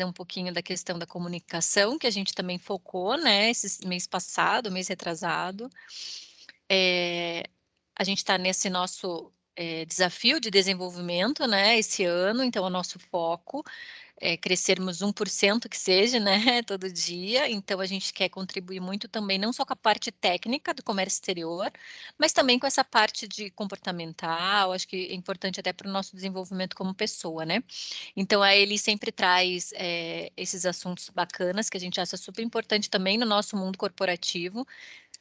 um pouquinho da questão da comunicação, que a gente também focou, né, esse mês passado, mês retrasado. A gente está nesse nosso desafio de desenvolvimento, né, esse ano, então o nosso foco é crescermos 1% que seja, né, todo dia. Então a gente quer contribuir muito também, não só com a parte técnica do comércio exterior, mas também com essa parte de comportamental. Acho que é importante até para o nosso desenvolvimento como pessoa, né? Então a Eli sempre traz esses assuntos bacanas que a gente acha super importante também no nosso mundo corporativo.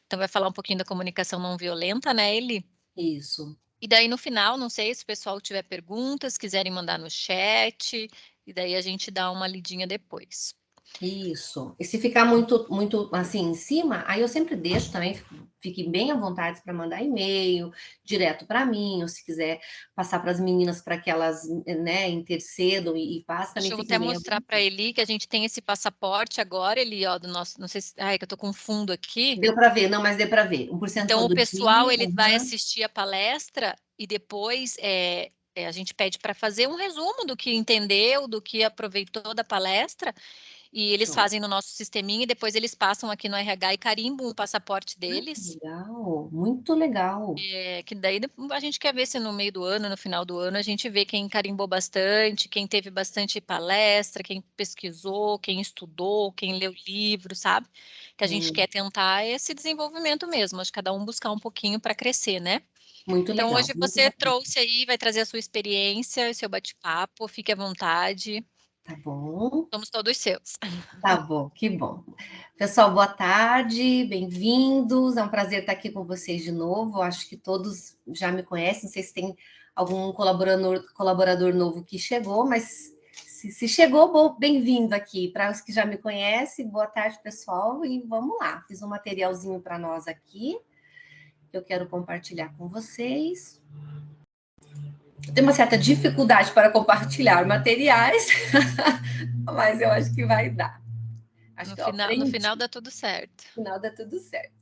Então vai falar um pouquinho da comunicação não violenta, né, Eli? Isso. E daí no final, não sei se o pessoal tiver perguntas, quiserem mandar no chat, e daí a gente dá uma lidinha depois. Isso. E se ficar muito assim em cima, aí eu sempre deixo também, fique bem à vontade para mandar e-mail direto para mim, ou se quiser passar para as meninas para que elas, né, intercedam e passem, também Deixa eu fiquem até bem à mostrar para vontade. Eli que a gente tem esse passaporte agora, Eli, ó, do nosso, não sei se, ai, que eu tô com fundo aqui. Deu para ver, não, mas deu para ver. 1% Então o todo pessoal dia. ele vai Uhum. assistir a palestra e depois a gente pede para fazer um resumo do que entendeu, do que aproveitou da palestra. E eles Show. fazem no nosso sisteminha e depois eles passam aqui no RH e carimbam o passaporte Ah, que deles. legal, muito legal. Que daí a gente quer ver se no meio do ano, no final do ano, a gente vê quem carimbou bastante, quem teve bastante palestra, quem pesquisou, quem estudou, quem leu livro, sabe? Que a gente quer tentar esse desenvolvimento mesmo, acho que cada um buscar um pouquinho para crescer, né? Muito Então, legal, hoje muito você bacana. trouxe aí, vai trazer a sua experiência, seu bate-papo, fique à vontade, Tá bom. somos todos seus. Tá bom, que bom. Pessoal, boa tarde, bem-vindos. É um prazer estar aqui com vocês de novo. Acho que todos já me conhecem. Não sei se tem algum colaborador novo que chegou, mas se chegou, bem-vindo aqui. Para os que já me conhecem, boa tarde, pessoal. E vamos lá. Fiz um materialzinho para nós aqui, que eu quero compartilhar com vocês. Eu tenho uma certa dificuldade para compartilhar materiais, mas eu acho que vai dar. Acho que eu No final aprendi. dá tudo certo. No final dá tudo certo.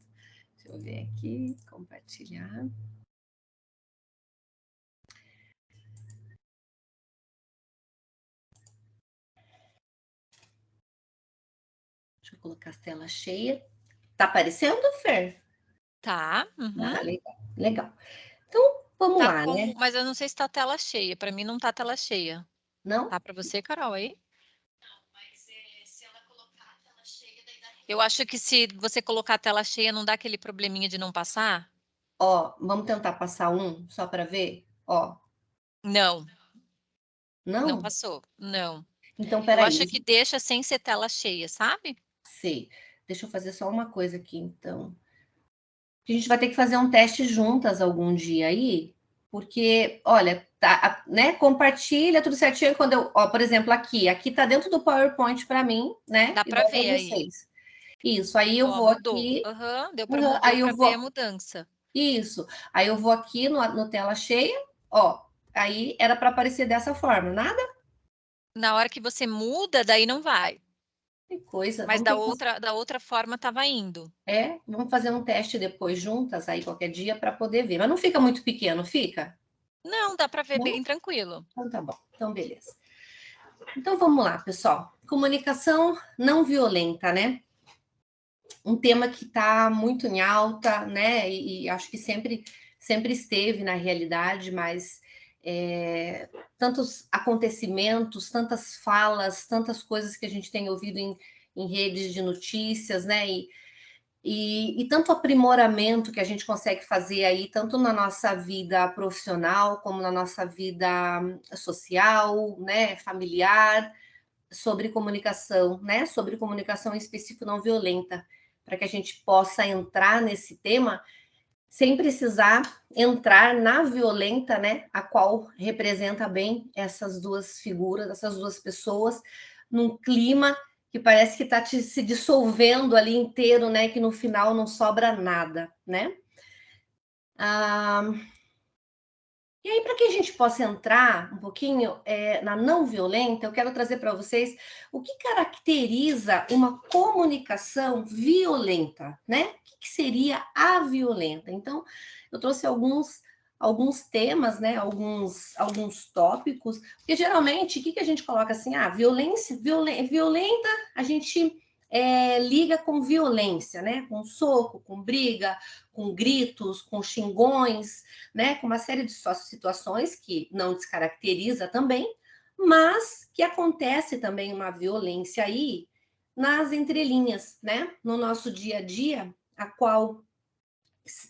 Deixa eu ver aqui, compartilhar. Deixa eu colocar a tela cheia. Tá aparecendo, Fer? Tá, uhum. Ah, legal, legal. Então, vamos Tá lá, né? como, mas eu não sei se tá tela cheia. Para mim não tá tela cheia. Não? Tá para você, Carol, aí? Eu acho que se você colocar a tela cheia, não dá aquele probleminha de não passar? Ó, vamos tentar passar um só para ver? Ó, Não, não não? passou. Não. Então, Eu peraí, acho que deixa sem ser tela cheia, sabe? sei. Deixa eu fazer só uma coisa aqui, então. A gente vai ter que fazer um teste juntas algum dia aí, porque, olha, tá, né? Compartilha tudo certinho quando eu, ó, por exemplo, aqui tá dentro do PowerPoint para mim, né? Dá para Igual para ver aí. vocês. Isso, aí eu Ó, vou mudou. aqui, Aham, deu aí eu para ver a vou, mudança. isso, aí eu vou aqui no tela cheia, ó, aí era para aparecer dessa forma, nada? Na hora que você muda, daí não vai. Que coisa, Mas vamos ter que da outra forma estava indo. vamos fazer um teste depois juntas aí qualquer dia para poder ver, mas não fica muito pequeno, fica? Não, dá para ver Não? bem tranquilo. Então tá bom, então beleza. Então vamos lá, pessoal. Comunicação não violenta, né? Um tema que está muito em alta, né? E acho que sempre esteve na realidade, mas tantos acontecimentos, tantas falas, tantas coisas que a gente tem ouvido em redes de notícias, né? E tanto aprimoramento que a gente consegue fazer aí, tanto na nossa vida profissional, como na nossa vida social, né? Familiar, sobre comunicação, né? Sobre comunicação em específico não violenta, para que a gente possa entrar nesse tema sem precisar entrar na violenta, né? A qual representa bem essas duas figuras, essas duas pessoas, num clima que parece que está se dissolvendo ali inteiro, né? Que no final não sobra nada, né? Ah, e aí, para que a gente possa entrar um pouquinho na não violenta, eu quero trazer para vocês o que caracteriza uma comunicação violenta, né? O que seria a violenta? Então, eu trouxe alguns temas, né, alguns tópicos, porque geralmente, o que a gente coloca assim, violenta, a gente liga com violência, né, com soco, com briga, com gritos, com xingões, né, com uma série de situações que não descaracteriza também, mas que acontece também uma violência aí nas entrelinhas, né, no nosso dia a dia, a qual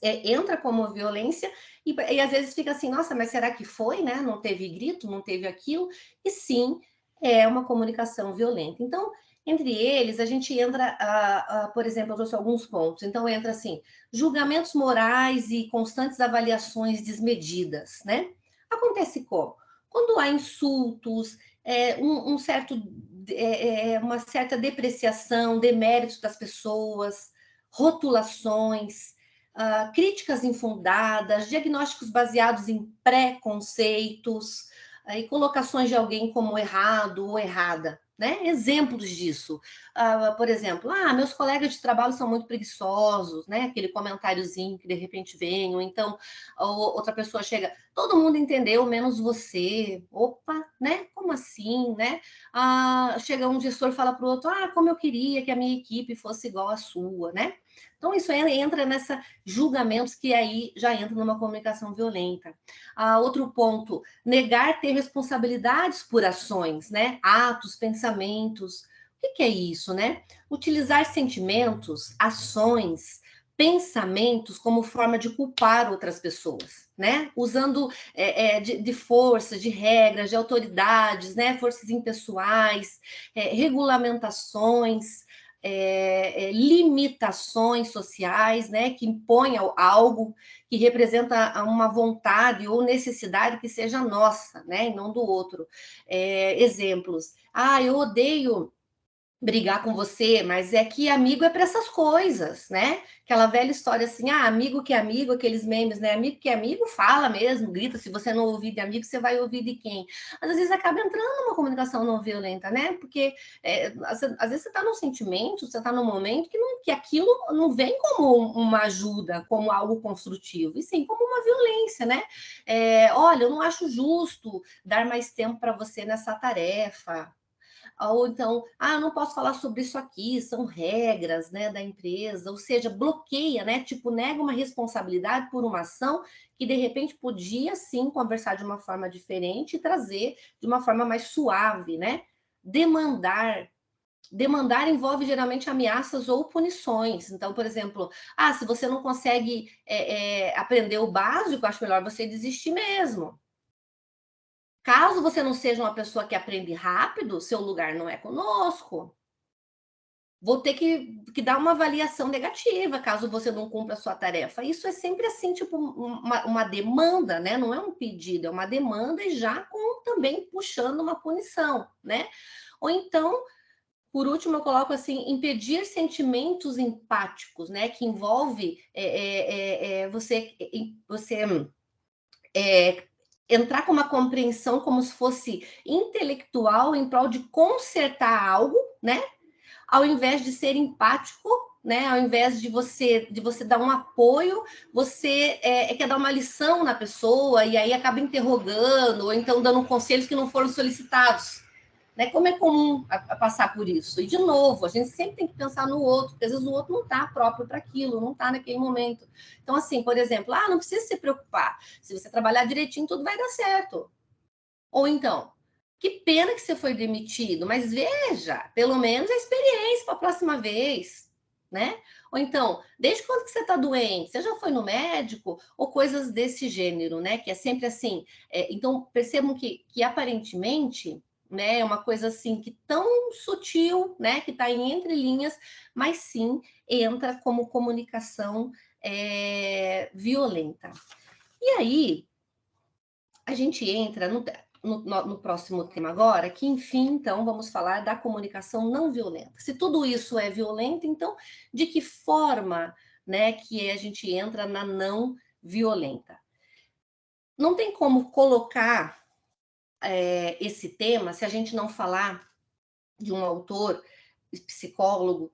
entra como violência e às vezes fica assim, nossa, mas será que foi, né? Não teve grito, não teve aquilo? E sim, é uma comunicação violenta. Então, entre eles, a gente entra, por exemplo, eu trouxe alguns pontos. Então, entra assim, julgamentos morais e constantes avaliações desmedidas, né? Acontece como? Quando há insultos, uma certa depreciação, deméritos das pessoas, rotulações, críticas infundadas, diagnósticos baseados em preconceitos, e colocações de alguém como errado ou errada, né? Exemplos disso. Por exemplo, meus colegas de trabalho são muito preguiçosos, né? Aquele comentáriozinho que de repente vem, ou então outra pessoa chega, todo mundo entendeu, menos você. Opa, né? Como assim, né? Chega um gestor e fala para o outro, como eu queria que a minha equipe fosse igual à sua, né? Então, isso entra nessa julgamentos que aí já entra numa comunicação violenta. Outro ponto, negar ter responsabilidades por ações, né? Atos, pensamentos. O que é isso, né? Utilizar sentimentos, ações, pensamentos como forma de culpar outras pessoas, né? Usando de força, de regras, de autoridades, né? Forças impessoais, regulamentações, limitações sociais, né, que impõem algo que representa uma vontade ou necessidade que seja nossa, né, e não do outro. Exemplos. Eu odeio brigar com você, mas é que amigo é para essas coisas, né? Aquela velha história assim, amigo que é amigo, aqueles memes, né? Amigo que é amigo fala mesmo, grita, se você não ouvir de amigo, você vai ouvir de quem? Às vezes acaba entrando numa comunicação não violenta, né? Porque às vezes você está num sentimento, você está num momento que aquilo não vem como uma ajuda, como algo construtivo, e sim como uma violência, né? Olha, eu não acho justo dar mais tempo para você nessa tarefa, ou então, eu não posso falar sobre isso aqui, são regras, né, da empresa, ou seja, bloqueia, né, tipo, nega uma responsabilidade por uma ação que de repente podia sim conversar de uma forma diferente e trazer de uma forma mais suave, né? Demandar envolve geralmente ameaças ou punições. Então, por exemplo, se você não consegue aprender o básico, acho melhor você desistir mesmo. Caso você não seja uma pessoa que aprende rápido, seu lugar não é conosco. Vou ter que dar uma avaliação negativa caso você não cumpra a sua tarefa. Isso é sempre assim, tipo, uma demanda, né? Não é um pedido, é uma demanda e já com também puxando uma punição, né? Ou então, por último, eu coloco assim, impedir sentimentos empáticos, né? Que envolve você entrar com uma compreensão como se fosse intelectual em prol de consertar algo, né? Ao invés de ser empático, né? Ao invés de você dar um apoio, você quer dar uma lição na pessoa e aí acaba interrogando ou então dando conselhos que não foram solicitados. Né? Como é comum a passar por isso. E, de novo, a gente sempre tem que pensar no outro, porque às vezes o outro não está próprio para aquilo, não está naquele momento. Então, assim, por exemplo, não precisa se preocupar. Se você trabalhar direitinho, tudo vai dar certo. Ou então, que pena que você foi demitido, mas veja, pelo menos a experiência para a próxima vez, né? Ou então, desde quando que você está doente? Você já foi no médico? Ou coisas desse gênero, né? Que é sempre assim. Então, percebam que aparentemente, né, é uma coisa assim que tão sutil, né? Que está em entrelinhas, mas sim entra como comunicação violenta. E aí, a gente entra no próximo tema agora, que enfim, então, vamos falar da comunicação não violenta. Se tudo isso é violento, então, de que forma, né, que a gente entra na não violenta? Não tem como colocar esse tema se a gente não falar de um autor, psicólogo,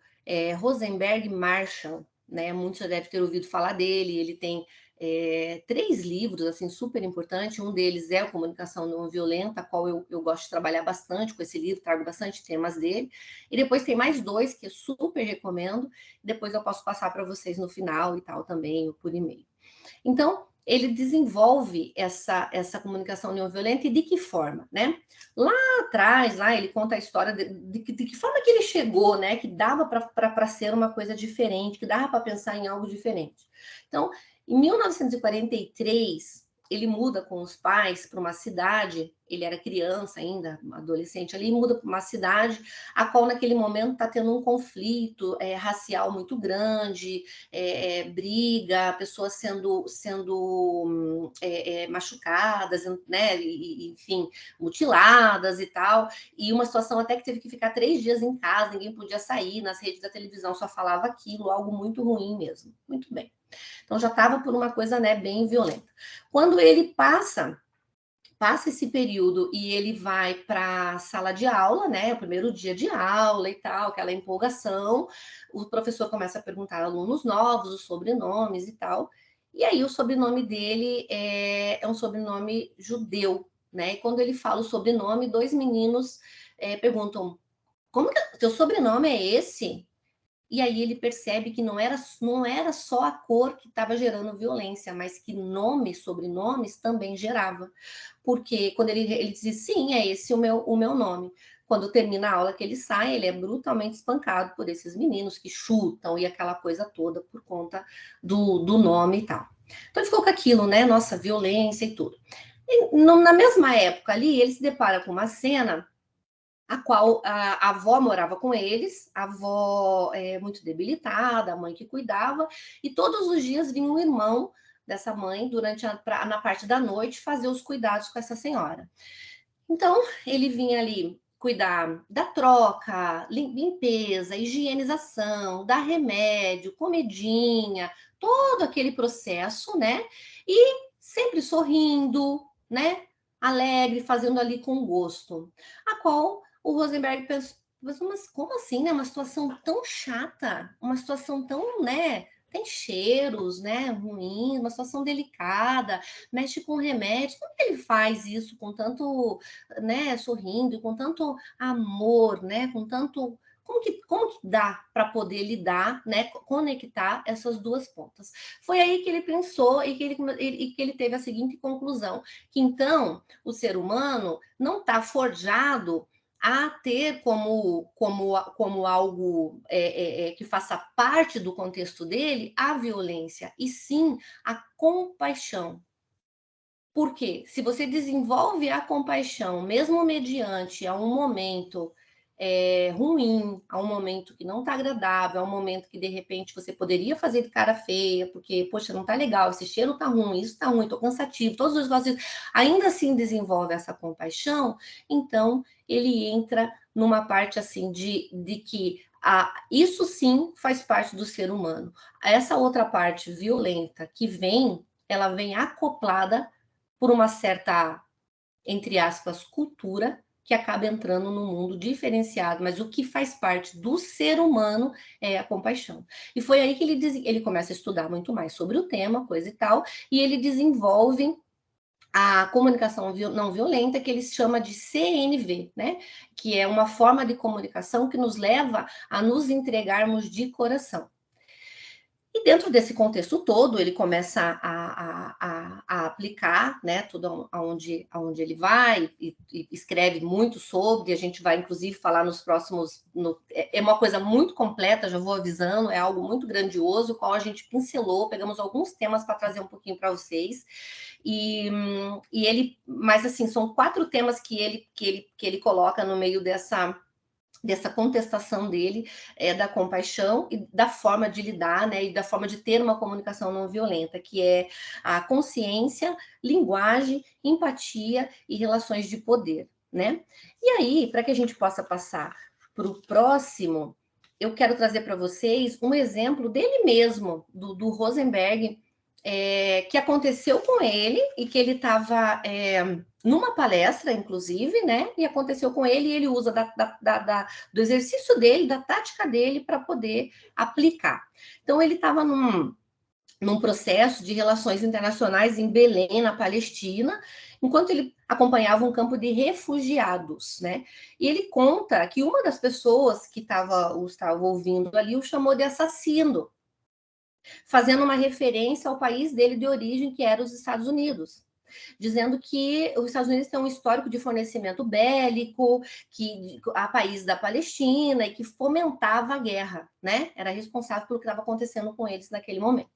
Rosenberg Marshall, né? Muitos já devem ter ouvido falar dele. Ele tem 3 livros, assim, super importantes. Um deles é a Comunicação Não Violenta, a qual eu gosto de trabalhar bastante com esse livro, trago bastante temas dele. E depois tem mais 2 que eu super recomendo. Depois eu posso passar para vocês no final e tal também, ou por e-mail. Então, ele desenvolve essa comunicação não violenta, e de que forma, né? Lá atrás, lá ele conta a história de que forma que ele chegou, né? Que dava para ser uma coisa diferente, que dava para pensar em algo diferente. Então, em 1943, ele muda com os pais para uma cidade, ele era criança ainda, adolescente ali, muda para uma cidade, a qual naquele momento está tendo um conflito racial muito grande, briga, pessoas sendo machucadas, né, enfim, mutiladas e tal, e uma situação até que teve que ficar 3 dias em casa, ninguém podia sair, nas redes da televisão só falava aquilo, algo muito ruim mesmo. Muito bem. Então já estava por uma coisa, né, bem violenta. Quando ele passa esse período e ele vai para a sala de aula, né? O primeiro dia de aula e tal, aquela empolgação. O professor começa a perguntar a alunos novos, os sobrenomes e tal. E aí o sobrenome dele é um sobrenome judeu, né? E quando ele fala o sobrenome, 2 meninos perguntam: como que teu sobrenome é esse? E aí ele percebe que não era só a cor que estava gerando violência, mas que nomes, sobrenomes também gerava. Porque quando ele diz, sim, é esse o meu nome. Quando termina a aula que ele sai, ele é brutalmente espancado por esses meninos que chutam e aquela coisa toda por conta do nome e tal. Então ele ficou com aquilo, né? Nossa, violência e tudo. E, na mesma época ali, ele se depara com uma cena a qual a avó morava com eles, a avó muito debilitada, a mãe que cuidava, e todos os dias vinha um irmão dessa mãe na parte da noite fazer os cuidados com essa senhora. Então, ele vinha ali cuidar da troca, limpeza, higienização, dar remédio, comidinha, todo aquele processo, né? E sempre sorrindo, né? Alegre, fazendo ali com gosto. A qual o Rosenberg pensou, mas como assim, né? Uma situação tão chata, uma situação tão, né? Tem cheiros, né? Ruins, uma situação delicada, mexe com remédio. Como que ele faz isso com tanto, né, sorrindo, com tanto amor, né, com tanto como que dá para poder lidar, né, conectar essas duas pontas? Foi aí que ele pensou e que ele teve a seguinte conclusão, que então o ser humano não está forjado a ter como algo que faça parte do contexto dele a violência, e sim a compaixão. Porque se você desenvolve a compaixão, mesmo mediante a um momento ruim, a um momento que não está agradável, a um momento que de repente você poderia fazer de cara feia, porque, poxa, não está legal, esse cheiro está ruim, isso está ruim, estou cansativo, todos os negócios, ainda assim desenvolve essa compaixão, então ele entra numa parte assim de que isso sim faz parte do ser humano. Essa outra parte violenta que vem, ela vem acoplada por uma certa, entre aspas, cultura que acaba entrando no mundo diferenciado, mas o que faz parte do ser humano é a compaixão. E foi aí que ele começa a estudar muito mais sobre o tema, coisa e tal, e ele desenvolve a comunicação não violenta, que ele chama de CNV, né? Que é uma forma de comunicação que nos leva a nos entregarmos de coração. E dentro desse contexto todo, ele começa a aplicar, né, tudo aonde ele vai, e escreve muito sobre, a gente vai, inclusive, falar nos próximos... é uma coisa muito completa, já vou avisando, é algo muito grandioso, qual a gente pincelou, pegamos alguns temas para trazer um pouquinho para vocês, e ele... Mas, assim, são 4 temas que ele coloca no meio dessa contestação dele, da compaixão e da forma de lidar, né, e da forma de ter uma comunicação não violenta, que é a consciência, linguagem, empatia e relações de poder, né? E aí, para que a gente possa passar para o próximo, eu quero trazer para vocês um exemplo dele mesmo, do Rosenberg, que aconteceu com ele e que ele estava numa palestra, inclusive, né? E aconteceu com ele e ele usa do exercício dele, da tática dele para poder aplicar. Então, ele estava num processo de relações internacionais em Belém, na Palestina, enquanto ele acompanhava um campo de refugiados, né? E ele conta que uma das pessoas que estava ouvindo ali o chamou de assassino, fazendo uma referência ao país dele de origem, que era os Estados Unidos, dizendo que os Estados Unidos têm um histórico de fornecimento bélico, que a país da Palestina, e que fomentava a guerra, né? Era responsável pelo que estava acontecendo com eles naquele momento.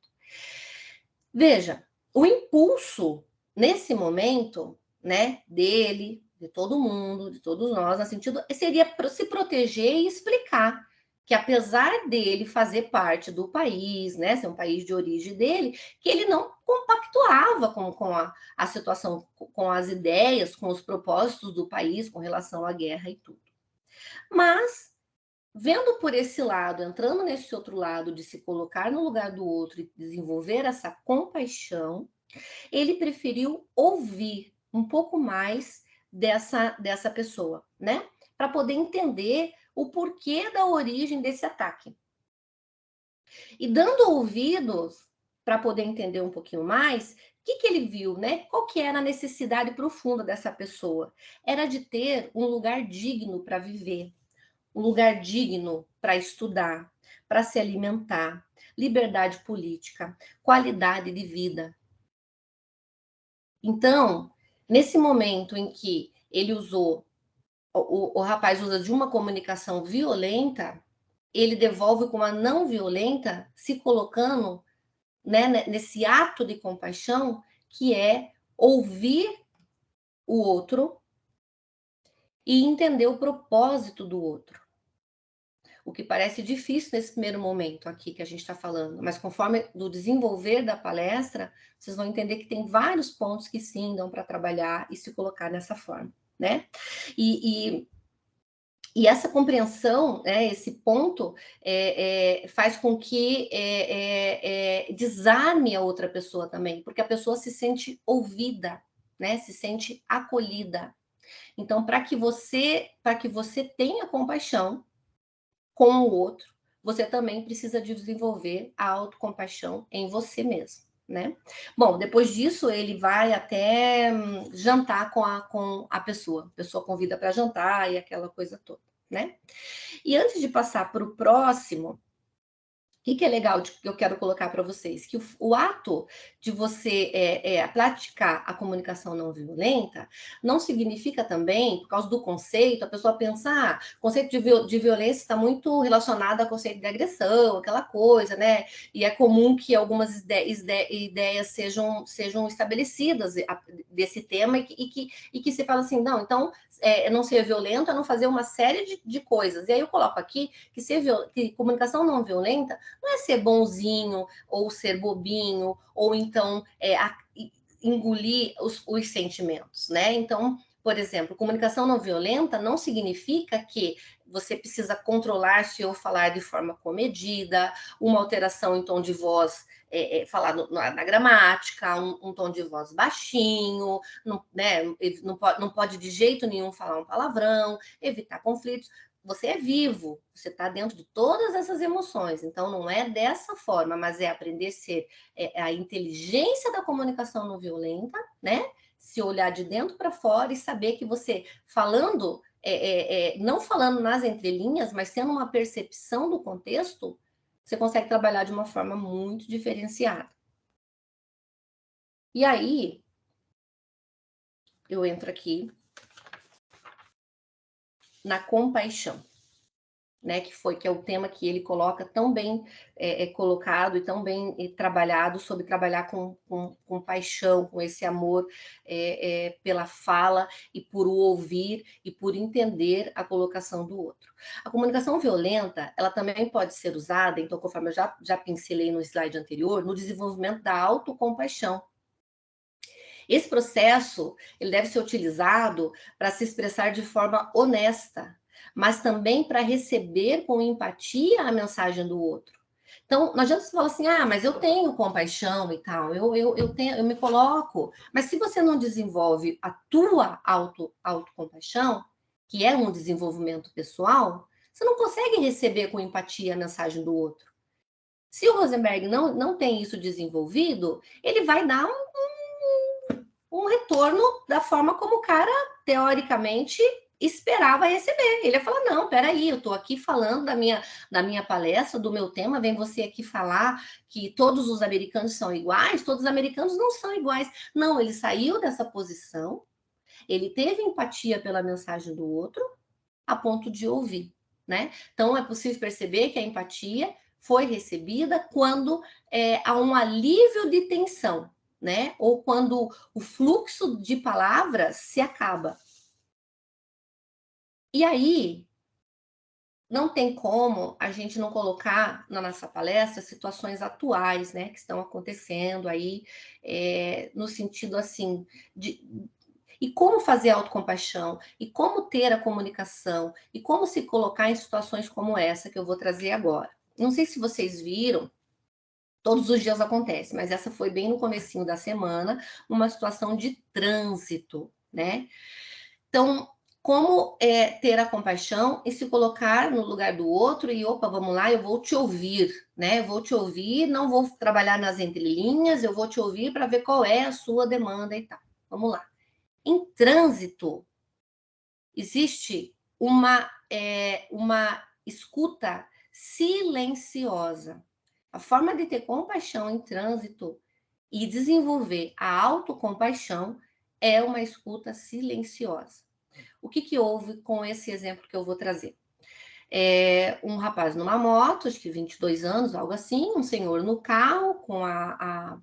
Veja, o impulso nesse momento, né, dele, de todo mundo, de todos nós, no sentido, seria se proteger e explicar que apesar dele fazer parte do país, né, ser um país de origem dele, que ele não compactuava com a situação, com as ideias, com os propósitos do país com relação à guerra e tudo. Mas vendo por esse lado, entrando nesse outro lado de se colocar no lugar do outro e desenvolver essa compaixão, ele preferiu ouvir um pouco mais dessa pessoa, né? Para poder entender o porquê da origem desse ataque. E dando ouvidos para poder entender um pouquinho mais, o que ele viu, né? Qual que era a necessidade profunda dessa pessoa? Era de ter um lugar digno para viver, um lugar digno para estudar, para se alimentar, liberdade política, qualidade de vida. Então, nesse momento em que ele usou, o rapaz usa de uma comunicação violenta, ele devolve com uma não violenta, se colocando, né, nesse ato de compaixão, que é ouvir o outro e entender o propósito do outro. O que parece difícil nesse primeiro momento aqui que a gente está falando, mas conforme do desenvolver da palestra, vocês vão entender que tem vários pontos que sim dão para trabalhar e se colocar dessa forma, né? E essa compreensão, né, esse ponto, faz com que desarme a outra pessoa também, porque a pessoa se sente ouvida, né, se sente acolhida. Então, para que você tenha compaixão com o outro, você também precisa de desenvolver a autocompaixão em você mesmo, né? Bom, depois disso, ele vai até jantar com a pessoa convida para jantar e aquela coisa toda, né? E antes de passar para o próximo, o que é legal que eu quero colocar para vocês? Que o ato de você praticar a comunicação não violenta não significa também, por causa do conceito, a pessoa pensar, o conceito de violência está muito relacionado ao conceito de agressão, aquela coisa, né? E é comum que algumas ideias sejam estabelecidas desse tema e que se fala assim, não, então não ser violento é não fazer uma série de coisas. E aí eu coloco aqui que comunicação não violenta não é ser bonzinho ou ser bobinho, ou então engolir os sentimentos, né? Então, por exemplo, comunicação não violenta não significa que você precisa controlar-se ou falar de forma comedida, uma alteração em tom de voz, falar na gramática, um tom de voz baixinho, né? Não pode de jeito nenhum falar um palavrão, evitar conflitos. Você é vivo, você está dentro de todas essas emoções, então não é dessa forma, mas é aprender a ser a inteligência da comunicação não violenta, né? Se olhar de dentro para fora e saber que você falando, não falando nas entrelinhas, mas tendo uma percepção do contexto, você consegue trabalhar de uma forma muito diferenciada. E aí, eu entro aqui na compaixão. Né, que é o tema que ele coloca tão bem colocado e tão bem trabalhado sobre trabalhar com paixão, com esse amor pela fala e por o ouvir e por entender a colocação do outro. A comunicação violenta, ela também pode ser usada, então, conforme eu já pincelei no slide anterior, no desenvolvimento da autocompaixão. Esse processo, ele deve ser utilizado para se expressar de forma honesta, mas também para receber com empatia a mensagem do outro. Então, não adianta você falar assim, mas eu tenho compaixão e tal, eu me coloco. Mas se você não desenvolve a tua autocompaixão, que é um desenvolvimento pessoal, você não consegue receber com empatia a mensagem do outro. Se o Rosenberg não tem isso desenvolvido, ele vai dar um retorno da forma como o cara, teoricamente, esperava receber. Ele ia falar, não, peraí, eu estou aqui falando da minha palestra, do meu tema, vem você aqui falar que todos os americanos são iguais, todos os americanos não são iguais. Não, ele saiu dessa posição, ele teve empatia pela mensagem do outro, a ponto de ouvir, né? Então, é possível perceber que a empatia foi recebida quando há um alívio de tensão, né? Ou quando o fluxo de palavras se acaba. E aí, não tem como a gente não colocar na nossa palestra situações atuais, né, que estão acontecendo aí, no sentido assim, e como fazer autocompaixão, e como ter a comunicação, e como se colocar em situações como essa que eu vou trazer agora. Não sei se vocês viram, todos os dias acontece, mas essa foi bem no comecinho da semana, uma situação de trânsito, né? Então, como ter a compaixão e se colocar no lugar do outro e, opa, vamos lá, eu vou te ouvir, né? Eu vou te ouvir, não vou trabalhar nas entrelinhas, eu vou te ouvir para ver qual é a sua demanda e tal. Vamos lá. Em trânsito, existe uma escuta silenciosa. A forma de ter compaixão em trânsito e desenvolver a autocompaixão é uma escuta silenciosa. O que houve com esse exemplo que eu vou trazer? Um rapaz numa moto, acho que 22 anos, algo assim, um senhor no carro com a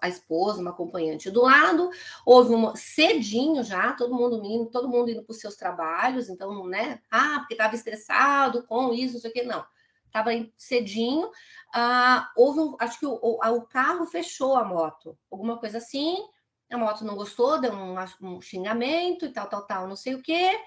esposa, uma acompanhante do lado, houve cedinho já, todo mundo indo para os seus trabalhos, então, né? Ah, porque estava estressado com isso, não sei o que, não. Estava cedinho, acho que o carro fechou a moto, alguma coisa assim, a moto não gostou, deu um xingamento e tal, não sei o que,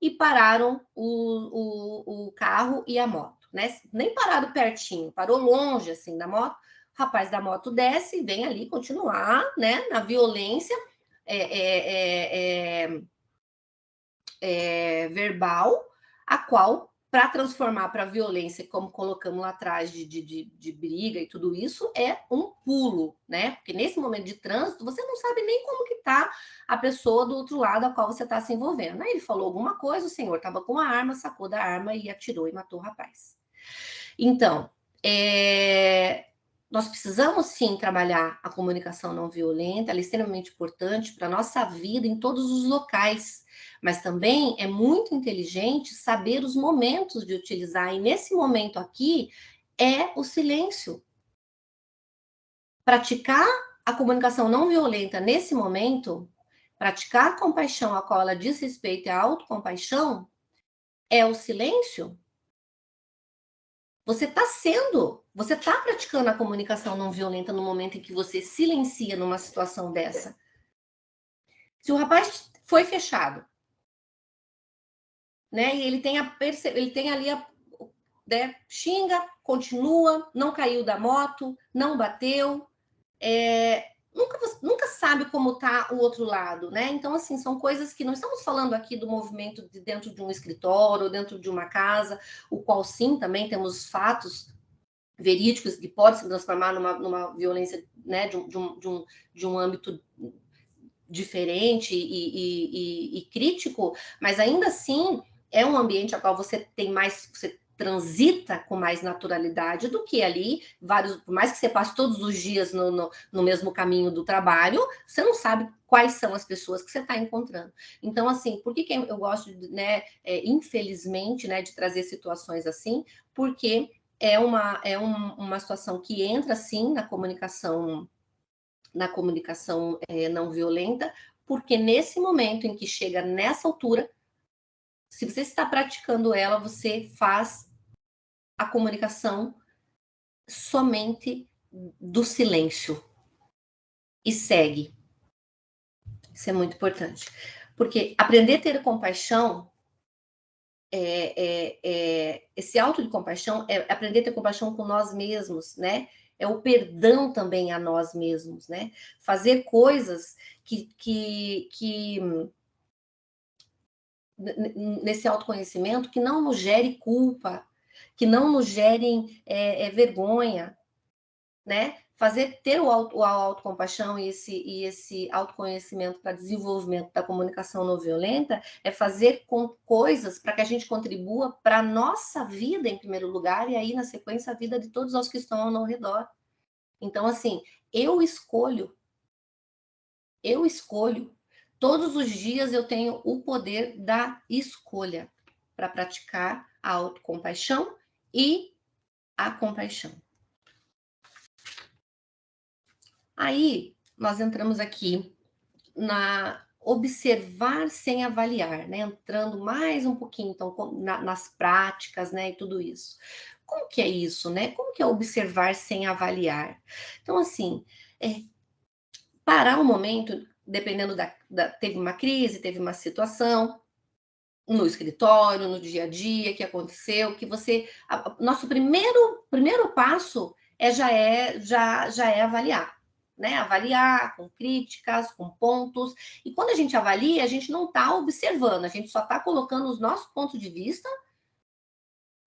e pararam o carro e a moto, né? Nem pararam pertinho, parou longe, assim, da moto. O rapaz da moto desce e vem ali continuar, né, na violência verbal, a qual, para transformar para violência, como colocamos lá atrás de briga e tudo isso, é um pulo, né? Porque nesse momento de trânsito, você não sabe nem como que tá a pessoa do outro lado a qual você está se envolvendo. Aí ele falou alguma coisa, o senhor estava com a arma, sacou da arma e atirou e matou o rapaz. Então, nós precisamos sim trabalhar a comunicação não violenta, ela é extremamente importante para a nossa vida em todos os locais, mas também é muito inteligente saber os momentos de utilizar, e nesse momento aqui é o silêncio. Praticar a comunicação não violenta nesse momento, praticar a compaixão a qual ela diz respeito e a autocompaixão, é o silêncio. Você está praticando a comunicação não violenta no momento em que você silencia numa situação dessa. Se o rapaz foi fechado, né, e ele tem ali né, xinga, continua, não caiu da moto, não bateu, nunca sabe como está o outro lado, né? Então, assim, são coisas que não estamos falando aqui do movimento de dentro de um escritório ou dentro de uma casa, o qual sim, também temos fatos verídicos que pode se transformar numa violência, né, de um âmbito diferente e crítico, mas ainda assim é um ambiente a qual você transita com mais naturalidade do que ali, por mais que você passe todos os dias no mesmo caminho do trabalho, você não sabe quais são as pessoas que você está encontrando. Então, assim, por que eu gosto, né, infelizmente, né, de trazer situações assim? Porque é uma situação que entra, sim, na comunicação não violenta, porque nesse momento em que chega nessa altura, se você está praticando ela, você faz a comunicação somente do silêncio e segue. Isso é muito importante. Porque aprender a ter compaixão, esse auto de compaixão, é aprender a ter compaixão com nós mesmos, né? É o perdão também a nós mesmos, né? Fazer coisas que nesse autoconhecimento que não nos gere culpa, que não nos gerem vergonha, né? Ter a autocompaixão e esse autoconhecimento para desenvolvimento da comunicação não violenta é fazer coisas para que a gente contribua para a nossa vida em primeiro lugar e aí, na sequência, a vida de todos os que estão ao nosso redor. Então, assim, eu escolho. Todos os dias eu tenho o poder da escolha para praticar a autocompaixão e a compaixão. Aí, nós entramos aqui na observar sem avaliar, né? Entrando mais um pouquinho, então, nas práticas, né? E tudo isso. Como que é isso, né? Como que é observar sem avaliar? Então, assim, parar um momento, dependendo teve uma crise, teve uma situação no escritório, no dia a dia, que aconteceu, que nosso primeiro passo já é avaliar, né? Avaliar com críticas, com pontos. E quando a gente avalia, a gente não está observando, a gente só está colocando os nossos pontos de vista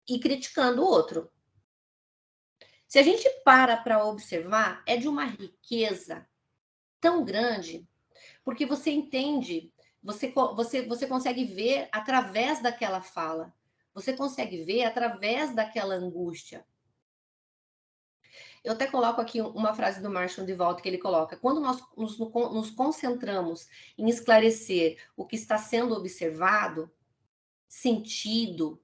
e criticando o outro. Se a gente para observar, é de uma riqueza tão grande, porque você entende, você consegue ver através daquela fala, você consegue ver através daquela angústia. Eu até coloco aqui uma frase do Marshall de volta que ele coloca: quando nós nos concentramos em esclarecer o que está sendo observado, sentido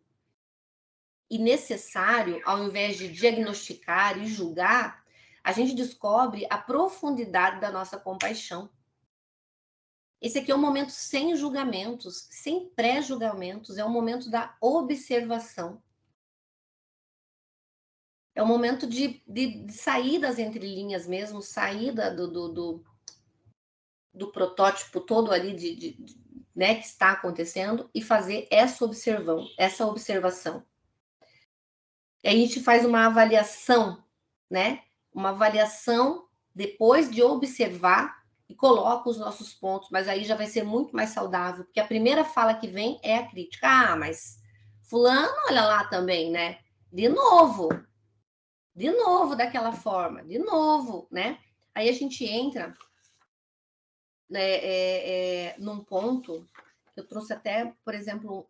e necessário, ao invés de diagnosticar e julgar, a gente descobre a profundidade da nossa compaixão. Esse aqui é um momento sem julgamentos, sem pré-julgamentos, é um momento da observação. É um momento de sair das entrelinhas mesmo, saída do protótipo todo ali né, que está acontecendo e fazer essa observação. E a gente faz uma avaliação, né? Uma avaliação depois de observar e coloca os nossos pontos, mas aí já vai ser muito mais saudável, porque a primeira fala que vem é a crítica. Ah, mas fulano, olha lá também, né? De novo daquela forma, de novo, né? Aí a gente entra, né, num ponto, eu trouxe até, por exemplo,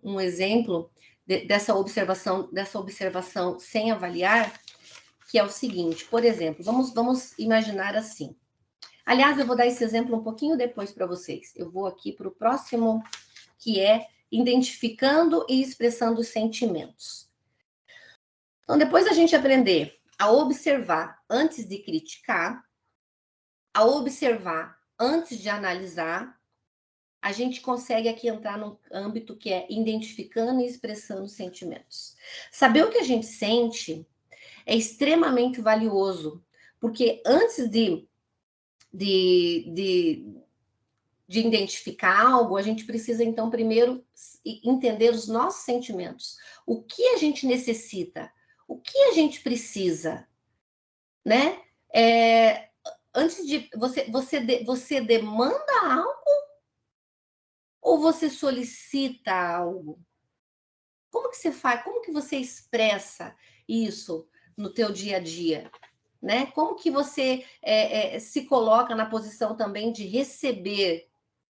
um exemplo dessa observação sem avaliar, que é o seguinte, por exemplo, vamos imaginar assim. Aliás, eu vou dar esse exemplo um pouquinho depois para vocês. Eu vou aqui para o próximo, que é identificando e expressando os sentimentos. Então, depois a gente aprender a observar antes de criticar, a observar antes de analisar, a gente consegue aqui entrar num âmbito que é identificando e expressando os sentimentos. Saber o que a gente sente é extremamente valioso, porque antes de identificar algo, a gente precisa, então, primeiro entender os nossos sentimentos. O que a gente necessita? O que a gente precisa? Né? Antes de... Você demanda algo ou você solicita algo? Como que você faz? Como que você expressa isso no teu dia a dia? Né? Como que você se coloca na posição também de receber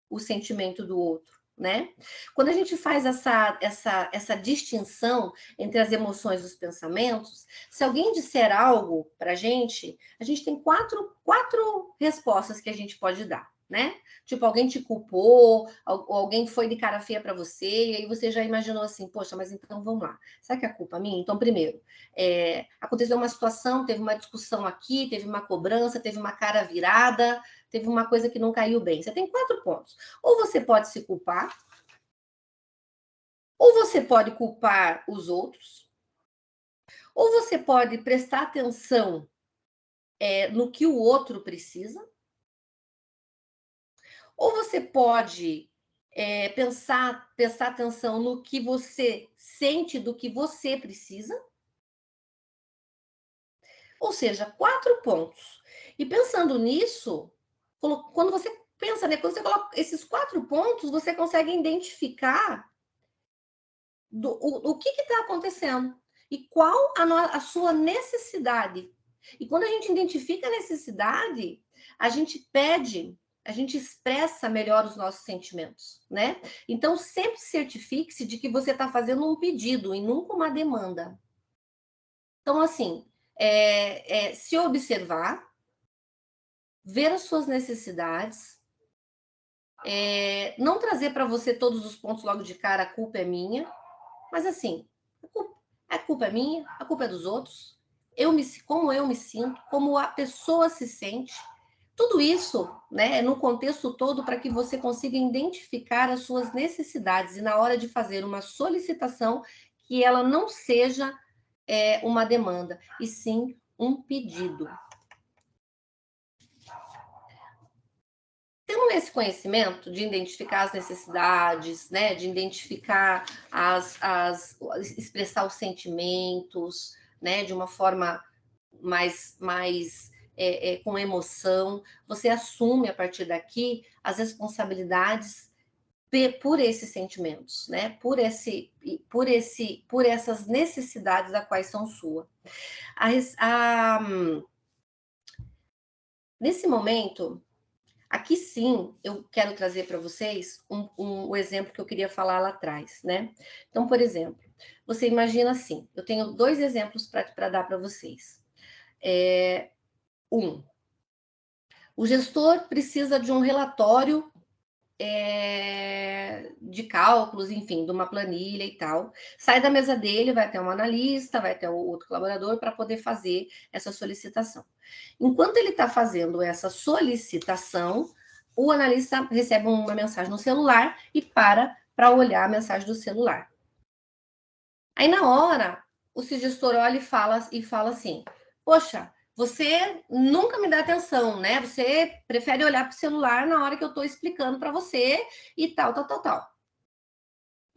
o sentimento do outro, né? Quando a gente faz essa distinção entre as emoções e os pensamentos, se alguém disser algo para a gente tem quatro respostas que a gente pode dar, né? Tipo, alguém te culpou, alguém foi de cara feia para você, e aí você já imaginou assim, poxa, mas então vamos lá. Será que é culpa minha? Então, primeiro, aconteceu uma situação, teve uma discussão aqui, teve uma cobrança, teve uma cara virada, teve uma coisa que não caiu bem. Você tem 4 pontos. Ou você pode se culpar, ou você pode culpar os outros, ou você pode prestar atenção no que o outro precisa, ou você pode prestar atenção no que você sente do que você precisa. Ou seja, 4 pontos. E pensando nisso, quando você pensa, né, quando você coloca esses 4 pontos, você consegue identificar o que está acontecendo e qual a sua necessidade. E quando a gente identifica a necessidade, a gente expressa melhor os nossos sentimentos, né? Então, sempre certifique-se de que você está fazendo um pedido e nunca uma demanda. Então, assim, se observar, ver as suas necessidades, não trazer para você todos os pontos logo de cara, a culpa é minha, mas assim, a culpa é minha, a culpa é dos outros, como eu me sinto, como a pessoa se sente, tudo isso, né, no contexto todo, para que você consiga identificar as suas necessidades e na hora de fazer uma solicitação, que ela não seja uma demanda, e sim um pedido. Tendo esse conhecimento de identificar as necessidades, né, de identificar expressar os sentimentos, né, de uma forma mais com emoção, você assume a partir daqui as responsabilidades por esses sentimentos, né? Por essas necessidades a quais são suas. Nesse momento, aqui sim, eu quero trazer para vocês o exemplo que eu queria falar lá atrás, né? Então, por exemplo, você imagina assim, eu tenho 2 exemplos para dar para vocês. O gestor precisa de um relatório de cálculos, enfim, de uma planilha e tal. Sai da mesa dele, vai ter um analista, vai ter outro colaborador para poder fazer essa solicitação. Enquanto ele está fazendo essa solicitação, o analista recebe uma mensagem no celular e para olhar a mensagem do celular. Aí, na hora, o gestor olha e fala assim: poxa, você nunca me dá atenção, né? Você prefere olhar para o celular na hora que eu estou explicando para você e tal, tal, tal, tal.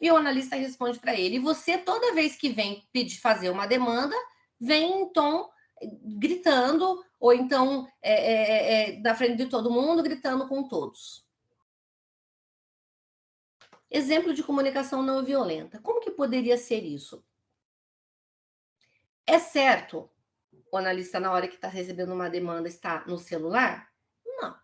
E o analista responde para ele: e você, toda vez que vem pedir fazer uma demanda, vem em tom gritando, ou então na frente de todo mundo, gritando com todos. Exemplo de comunicação não violenta. Como que poderia ser isso? É certo o analista, na hora que está recebendo uma demanda, está no celular? Não.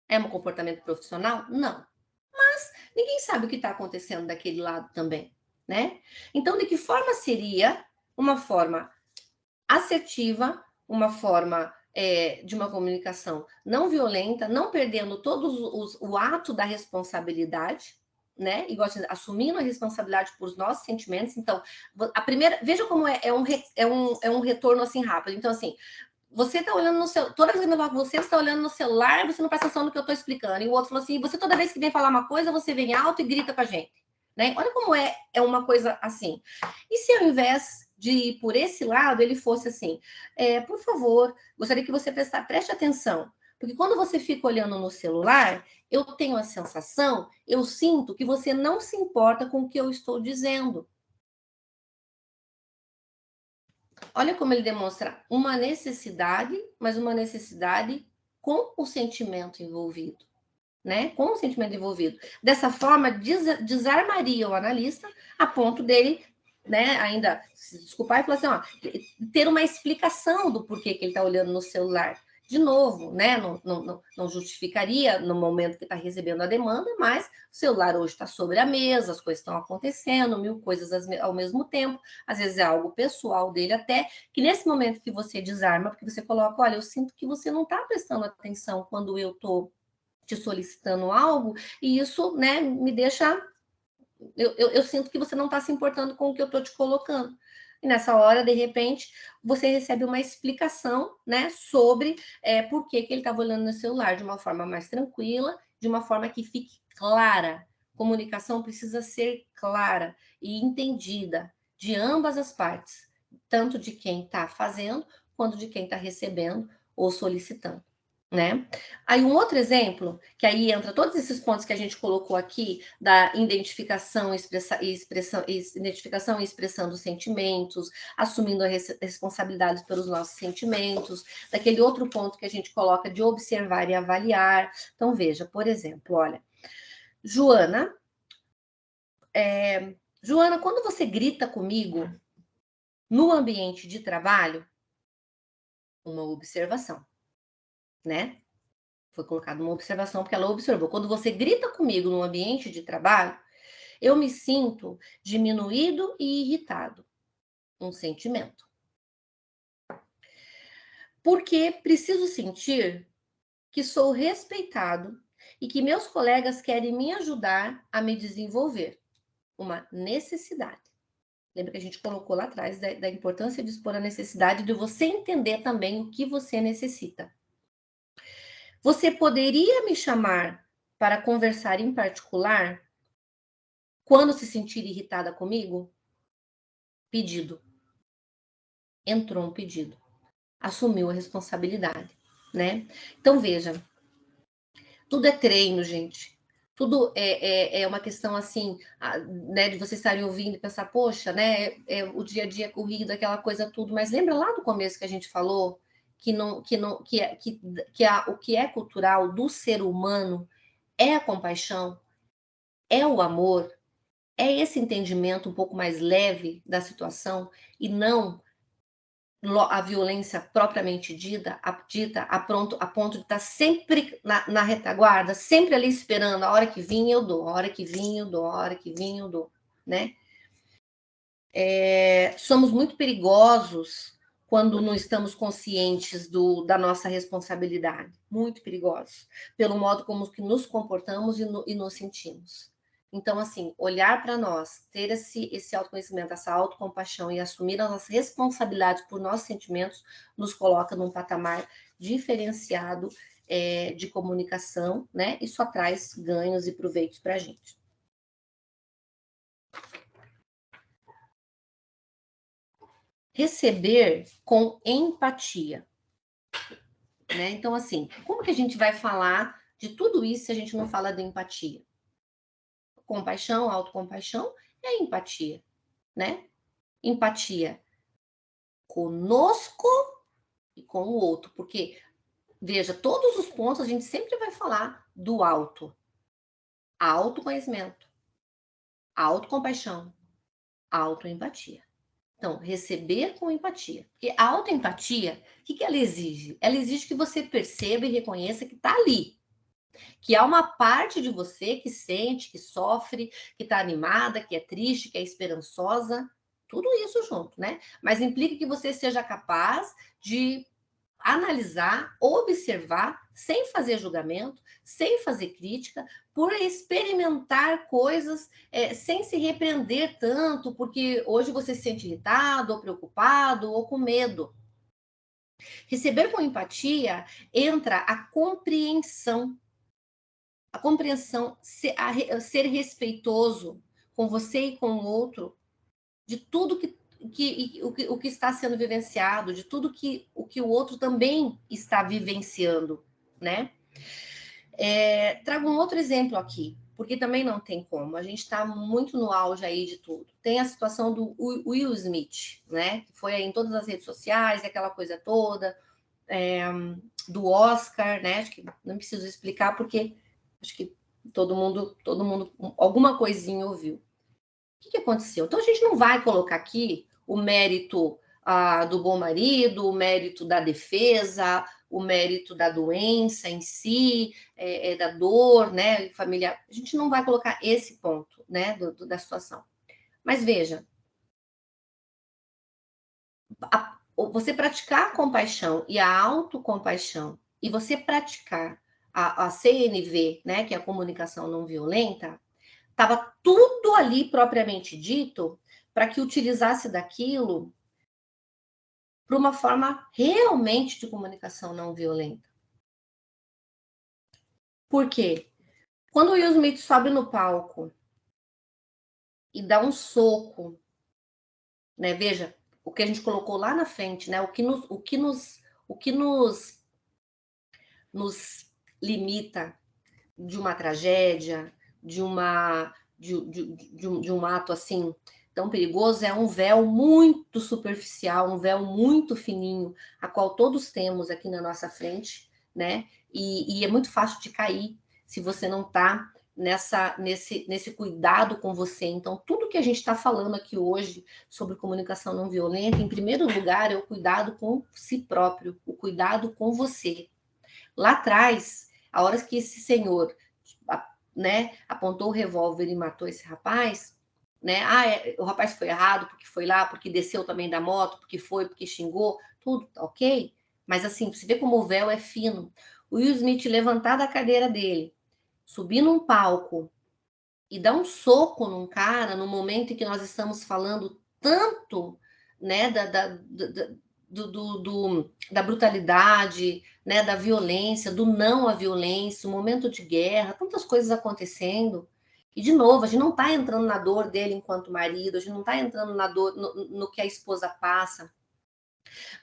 É um comportamento profissional? Não. Mas ninguém sabe o que está acontecendo daquele lado também, né? Então, de que forma seria uma forma assertiva, uma forma de uma comunicação não violenta, não perdendo o ato da responsabilidade, né? Igual assim, assumindo a responsabilidade por nossos sentimentos. Então, a primeira, veja como é um retorno assim rápido. Então, assim, você está olhando no celular, toda vez que eu falo com você está olhando no celular, você não presta atenção no que eu estou explicando. E o outro falou assim: você toda vez que vem falar uma coisa, você vem alto e grita com a gente. Né? Olha como é uma coisa assim. E se ao invés de ir por esse lado, ele fosse assim: por favor, gostaria que você preste atenção. Porque quando você fica olhando no celular, eu tenho a sensação, eu sinto que você não se importa com o que eu estou dizendo. Olha como ele demonstra uma necessidade, mas uma necessidade com o sentimento envolvido, né? Com o sentimento envolvido. Dessa forma, desarmaria o analista a ponto dele, né, ainda se desculpar e falar assim, ó, ter uma explicação do porquê que ele está olhando no celular. De novo, né? Não justificaria no momento que está recebendo a demanda, mas o celular hoje está sobre a mesa, as coisas estão acontecendo, 1000 coisas ao mesmo tempo, às vezes é algo pessoal dele até, que nesse momento que você desarma, porque você coloca, olha, eu sinto que você não está prestando atenção quando eu estou te solicitando algo, e isso, né, me deixa. Eu sinto que você não está se importando com o que eu estou te colocando. E nessa hora, de repente, você recebe uma explicação, né, sobre por que ele estava olhando no celular de uma forma mais tranquila, de uma forma que fique clara. Comunicação precisa ser clara e entendida de ambas as partes, tanto de quem está fazendo, quanto de quem está recebendo ou solicitando. Né? Aí um outro exemplo, que aí entra todos esses pontos que a gente colocou aqui, da identificação identificação e expressão dos sentimentos, assumindo a responsabilidade pelos nossos sentimentos, daquele outro ponto que a gente coloca de observar e avaliar. Então, veja, por exemplo, olha, Joana Joana, quando você grita comigo no ambiente de trabalho, uma observação, né? Foi colocada uma observação porque ela observou. Quando você grita comigo no ambiente de trabalho, eu me sinto diminuído e irritado. Um sentimento. Porque preciso sentir que sou respeitado e que meus colegas querem me ajudar a me desenvolver. Uma necessidade. Lembra que a gente colocou lá atrás da importância de expor a necessidade de você entender também o que você necessita. Você poderia me chamar para conversar em particular quando se sentir irritada comigo? Pedido. Entrou um pedido. Assumiu a responsabilidade, né? Então, veja, tudo é treino, gente. Tudo é uma questão assim, né, de vocês estarem ouvindo e pensar, poxa, né, o dia a dia é corrido, aquela coisa tudo, mas lembra lá do começo que a gente falou o que é cultural do ser humano é a compaixão, é o amor, é esse entendimento um pouco mais leve da situação e não a violência propriamente dita, a ponto de estar sempre na retaguarda, sempre ali esperando, a hora que vinha eu dou, a hora que vinha eu dou, a hora que vinha eu dou, né? Somos muito perigosos quando não estamos conscientes da nossa responsabilidade, muito perigosos, pelo modo como que nos comportamos e nos sentimos. Então, assim, olhar para nós, ter esse autoconhecimento, essa autocompaixão e assumir as nossas responsabilidades por nossos sentimentos, nos coloca num patamar diferenciado de comunicação, né? Isso traz ganhos e proveitos para a gente. Receber com empatia, né? Então, assim, como que a gente vai falar de tudo isso se a gente não fala de empatia? Compaixão, autocompaixão é empatia, né? Empatia conosco e com o outro, porque, veja, todos os pontos a gente sempre vai falar do autoconhecimento, autocompaixão, autoempatia. Então, receber com empatia. Porque a autoempatia, o que ela exige? Ela exige que você perceba e reconheça que está ali. Que há uma parte de você que sente, que sofre, que está animada, que é triste, que é esperançosa. Tudo isso junto, né? Mas implica que você seja capaz de analisar, observar, sem fazer julgamento, sem fazer crítica, por experimentar coisas sem se repreender tanto, porque hoje você se sente irritado, ou preocupado, ou com medo. Receber com empatia entra a compreensão. A compreensão, ser respeitoso com você e com o outro, de tudo o que está sendo vivenciado, de tudo o que o outro também está vivenciando, né? Trago um outro exemplo aqui, porque também não tem como. A gente está muito no auge aí de tudo. Tem a situação do Will Smith, né? Que foi aí em todas as redes sociais, aquela coisa toda, do Oscar, né? Acho que não preciso explicar, porque acho que todo mundo, alguma coisinha ouviu. O que aconteceu? Então, a gente não vai colocar aqui o mérito do bom marido, o mérito da defesa, o mérito da doença em si, da dor, né, familiar. A gente não vai colocar esse ponto, né, da situação. Mas veja, você praticar a compaixão e a autocompaixão, e você praticar a CNV, né, que é a comunicação não violenta, estava tudo ali propriamente dito para que utilizasse daquilo para uma forma realmente de comunicação não violenta. Por quê? Quando o Will Smith sobe no palco e dá um soco, né? Veja, o que a gente colocou lá na frente, né? O que nos limita de uma tragédia, de um ato assim tão perigoso, é um véu muito superficial, um véu muito fininho, a qual todos temos aqui na nossa frente, né? E é muito fácil de cair se você não está nesse cuidado com você. Então, tudo que a gente está falando aqui hoje sobre comunicação não violenta, em primeiro lugar, é o cuidado com si próprio, o cuidado com você. Lá atrás, a hora que esse senhor, né, apontou o revólver e matou esse rapaz, né? O rapaz foi errado porque foi lá, porque desceu também da moto, porque xingou, tudo, ok? Mas assim, você vê como o véu é fino. O Will Smith levantar da cadeira dele, subir num palco e dar um soco num cara no momento em que nós estamos falando tanto, né, da brutalidade, né, da violência, do não à violência, o momento de guerra, tantas coisas acontecendo. E, de novo, a gente não está entrando na dor dele enquanto marido, a gente não está entrando na dor, no que a esposa passa.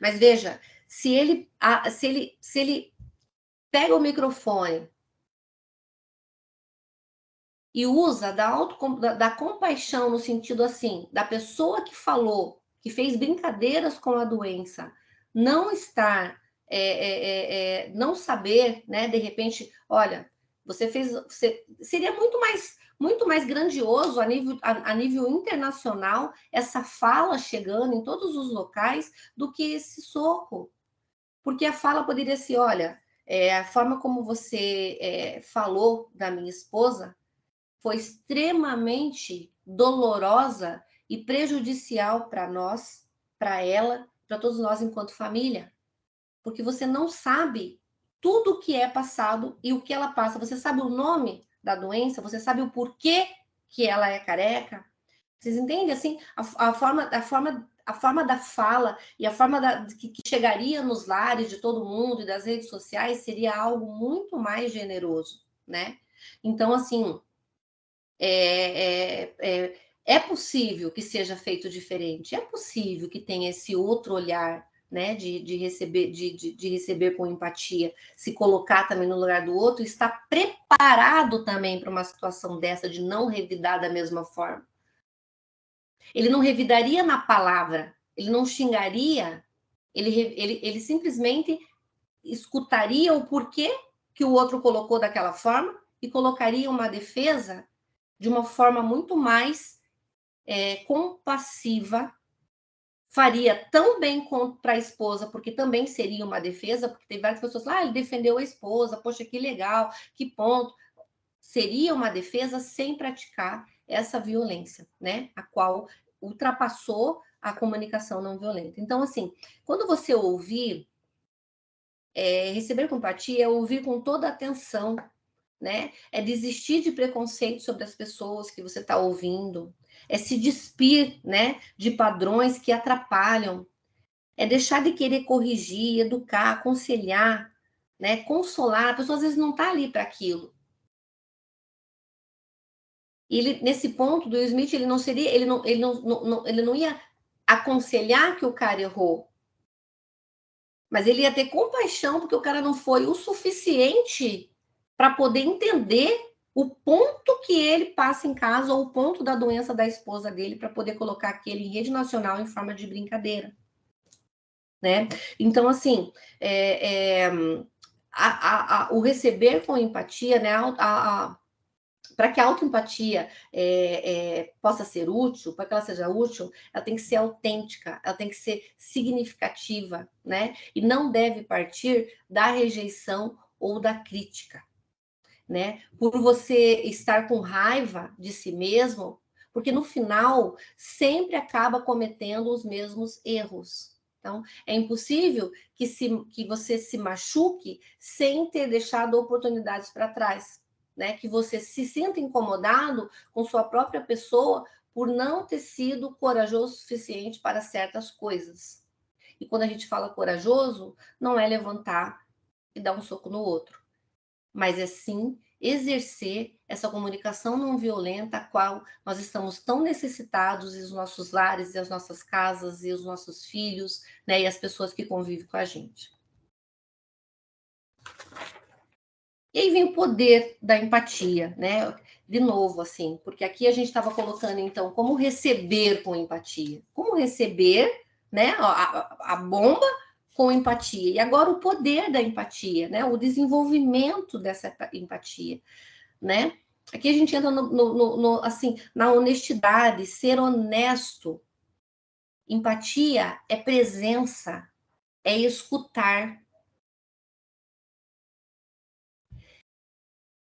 Mas veja, se ele pega o microfone e usa da compaixão no sentido assim, da pessoa que falou, que fez brincadeiras com a doença, não estar, não saber, né, de repente, olha, seria muito mais grandioso a nível internacional essa fala chegando em todos os locais do que esse soco. Porque a fala poderia ser, olha, a forma como você falou da minha esposa foi extremamente dolorosa e prejudicial para nós, para ela, para todos nós enquanto família. Porque você não sabe tudo o que é passado e o que ela passa. Você sabe o nome da doença, você sabe o porquê que ela é careca. Vocês entendem assim a forma da fala e a forma que chegaria nos lares de todo mundo e das redes sociais seria algo muito mais generoso, né? Então, assim, é possível que seja feito diferente, é possível que tenha esse outro olhar, né, de receber com empatia, se colocar também no lugar do outro, e estar preparado também para uma situação dessa de não revidar da mesma forma. Ele não revidaria na palavra, ele não xingaria, ele simplesmente escutaria o porquê que o outro colocou daquela forma e colocaria uma defesa de uma forma muito mais compassiva, faria tão bem para a esposa, porque também seria uma defesa, porque tem várias pessoas lá, ele defendeu a esposa, poxa, que legal, que ponto. Seria uma defesa sem praticar essa violência, né? A qual ultrapassou a comunicação não violenta. Então, assim, quando você ouvir, receber com empatia é ouvir com toda atenção, né? É desistir de preconceito sobre as pessoas que você está ouvindo, é se despir, né, de padrões que atrapalham, é deixar de querer corrigir, educar, aconselhar, né, consolar. A pessoa às vezes não está ali para aquilo. E ele, nesse ponto do Will Smith, ele não ia aconselhar que o cara errou, mas ele ia ter compaixão porque o cara não foi o suficiente para poder entender o ponto que ele passa em casa ou o ponto da doença da esposa dele para poder colocar aquele em rede nacional em forma de brincadeira, né? Então, assim, o receber com empatia, né? Para que a autoempatia possa ser útil, para que ela seja útil, ela tem que ser autêntica, ela tem que ser significativa, né? E não deve partir da rejeição ou da crítica, né? Por você estar com raiva de si mesmo, porque no final sempre acaba cometendo os mesmos erros. Então, é impossível que você se machuque sem ter deixado oportunidades para trás, né? Que você se sinta incomodado com sua própria pessoa por não ter sido corajoso o suficiente para certas coisas. E quando a gente fala corajoso, não é levantar e dar um soco no outro, mas é sim exercer essa comunicação não violenta, a qual nós estamos tão necessitados, e os nossos lares, e as nossas casas, e os nossos filhos, né, e as pessoas que convivem com a gente. E aí vem o poder da empatia, né? De novo, assim, porque aqui a gente estava colocando, então, como receber com empatia. Como receber, né, a bomba com empatia. E agora o poder da empatia, né? O desenvolvimento dessa empatia, né? Aqui a gente entra assim, na honestidade, ser honesto. Empatia é presença, é escutar.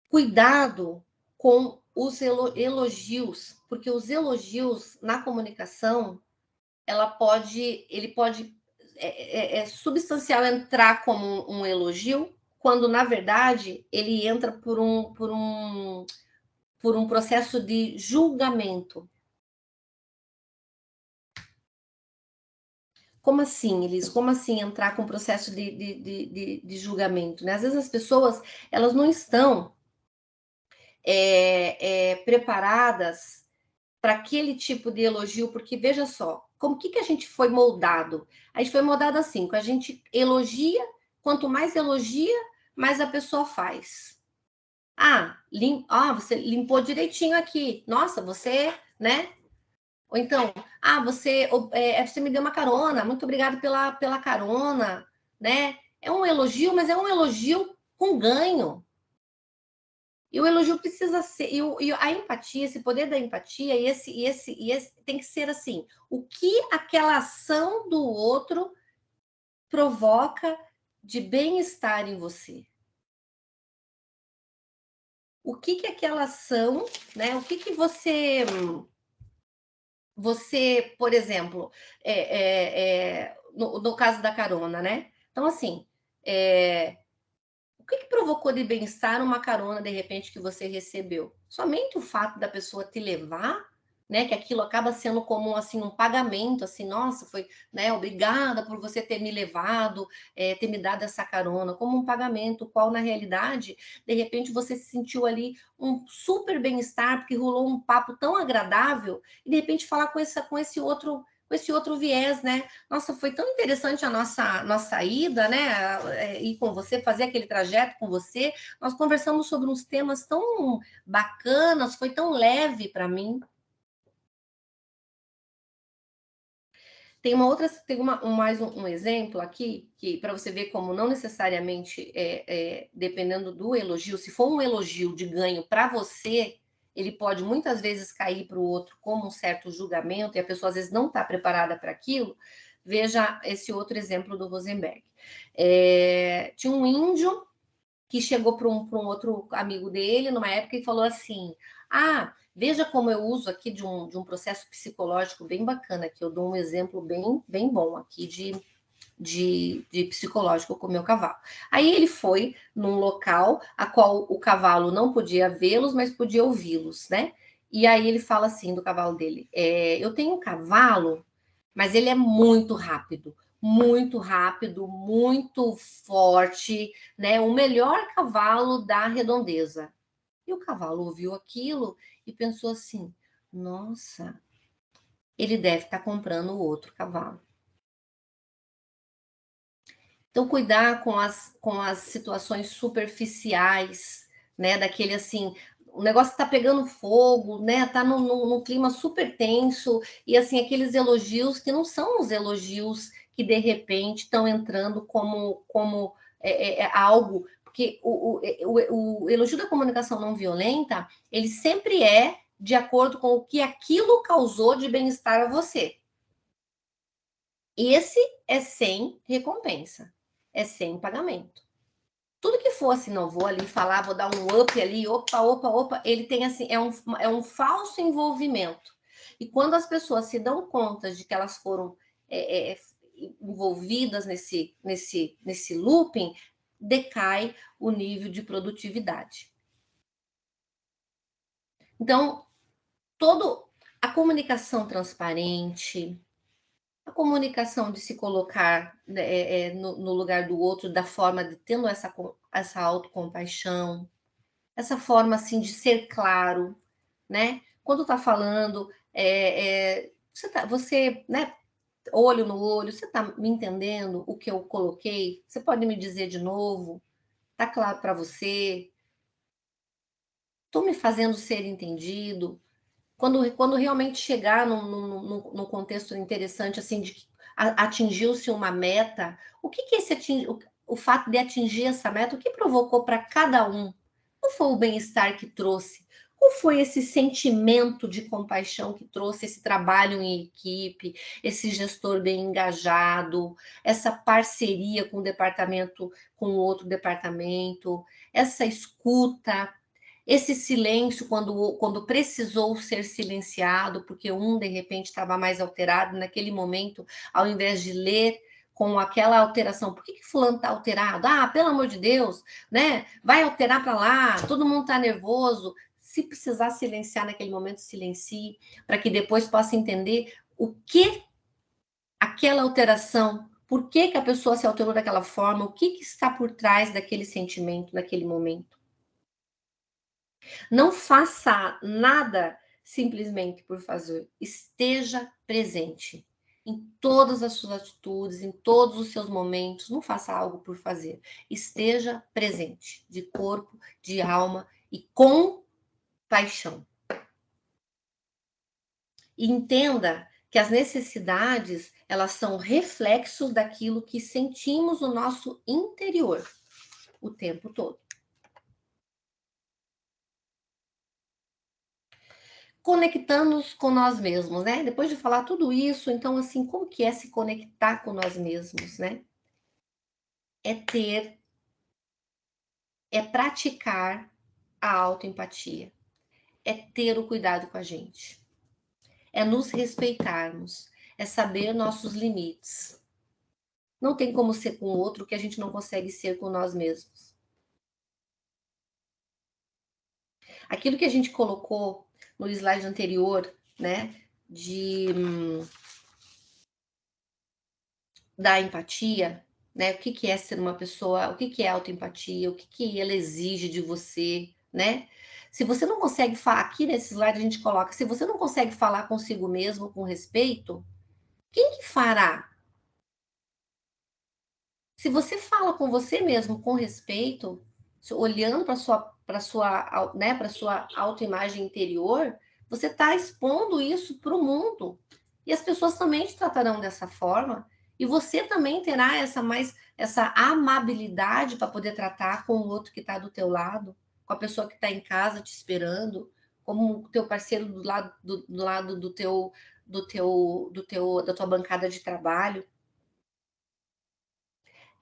Cuidado com os elogios, porque os elogios na comunicação, ele pode é substancial entrar como um elogio, quando na verdade ele entra por um processo de julgamento. Como assim, Elis? Como assim entrar com processo de julgamento? Né? Às vezes as pessoas elas não estão preparadas para aquele tipo de elogio, porque veja só, como que a gente foi moldado? A gente foi moldado assim, que a gente elogia, quanto mais elogia, mais a pessoa faz. Você limpou direitinho aqui. Nossa, você, né? Ou então, você me deu uma carona, muito obrigado pela carona, né? É um elogio, mas é um elogio com ganho. E o elogio precisa ser, e a empatia, esse poder da empatia, esse tem que ser assim: o que aquela ação do outro provoca de bem-estar em você? O que aquela ação, né? O que você, por exemplo, no caso da carona, né? Então, assim, o que provocou de bem-estar uma carona, de repente, que você recebeu? Somente o fato da pessoa te levar, né? Que aquilo acaba sendo como assim um pagamento, assim, nossa, foi, né? Obrigada por você ter me levado, ter me dado essa carona, como um pagamento, qual na realidade, de repente, você se sentiu ali um super bem-estar, porque rolou um papo tão agradável, e de repente falar com esse outro viés, né? Nossa, foi tão interessante a nossa ida, né? Ir com você, fazer aquele trajeto com você. Nós conversamos sobre uns temas tão bacanas, foi tão leve para mim. Mais um exemplo aqui, que para você ver como não necessariamente, dependendo do elogio, se for um elogio de ganho para você, ele pode muitas vezes cair para o outro como um certo julgamento, e a pessoa às vezes não está preparada para aquilo. Veja esse outro exemplo do Rosenberg. Tinha um índio que chegou para um outro amigo dele numa época e falou assim: veja como eu uso aqui de um processo psicológico bem bacana, que eu dou um exemplo bem bom aqui de psicológico com o meu cavalo. Aí ele foi num local a qual o cavalo não podia vê-los, mas podia ouvi-los, né? E aí ele fala assim do cavalo dele: eu tenho um cavalo, mas ele é muito rápido, muito forte, né? O melhor cavalo da redondeza. E o cavalo ouviu aquilo e pensou assim: nossa, ele deve estar comprando outro cavalo. Então, cuidar com as situações superficiais, né? Daquele assim, o negócio está pegando fogo, né? Tá num clima super tenso, e assim, aqueles elogios que não são os elogios que de repente estão entrando como algo. Porque o elogio da comunicação não violenta, ele sempre é de acordo com o que aquilo causou de bem-estar a você. Esse é sem recompensa, é sem pagamento. Tudo que fosse, não vou ali falar, vou dar um up ali, opa, ele tem assim, é um falso envolvimento. E quando as pessoas se dão conta de que elas foram envolvidas nesse looping, decai o nível de produtividade. Então, a comunicação transparente, a comunicação de se colocar, né, no lugar do outro, da forma de tendo essa autocompaixão, essa forma assim de ser claro, né? Quando está falando, você, né, olho no olho, você está me entendendo o que eu coloquei? Você pode me dizer de novo? Está claro para você? Estou me fazendo ser entendido? Quando realmente chegar num contexto interessante, assim, de que atingiu-se uma meta, o que o fato de atingir essa meta, o que provocou para cada um? Qual foi o bem-estar que trouxe? Qual foi esse sentimento de compaixão que trouxe esse trabalho em equipe, esse gestor bem engajado, essa parceria com o departamento, com o outro departamento, essa escuta, esse silêncio quando precisou ser silenciado, porque um, de repente, estava mais alterado naquele momento, ao invés de ler com aquela alteração. Por que fulano está alterado? Ah, pelo amor de Deus, né? Vai alterar para lá, todo mundo está nervoso. Se precisar silenciar naquele momento, silencie, para que depois possa entender o que aquela alteração, por que a pessoa se alterou daquela forma, o que está por trás daquele sentimento, naquele momento. Não faça nada simplesmente por fazer. Esteja presente em todas as suas atitudes, em todos os seus momentos. Não faça algo por fazer. Esteja presente, de corpo, de alma e com paixão. E entenda que as necessidades, elas são reflexos daquilo que sentimos no nosso interior o tempo todo. Conectando-nos com nós mesmos, né? Depois de falar tudo isso, então, assim, como que é se conectar com nós mesmos, né? É praticar a autoempatia, é ter o cuidado com a gente, é nos respeitarmos, é saber nossos limites. Não tem como ser com o outro que a gente não consegue ser com nós mesmos. Aquilo que a gente colocou no slide anterior, né, da empatia, né? O que é ser uma pessoa, o que é autoempatia, o que ela exige de você, né? Se você não consegue falar, aqui nesse slide a gente coloca, se você não consegue falar consigo mesmo com respeito, quem que fará? Se você fala com você mesmo com respeito, olhando para sua autoimagem interior, você está expondo isso para o mundo. E as pessoas também te tratarão dessa forma. E você também terá essa amabilidade para poder tratar com o outro que está do teu lado, com a pessoa que está em casa te esperando, como o teu parceiro do lado da tua bancada de trabalho.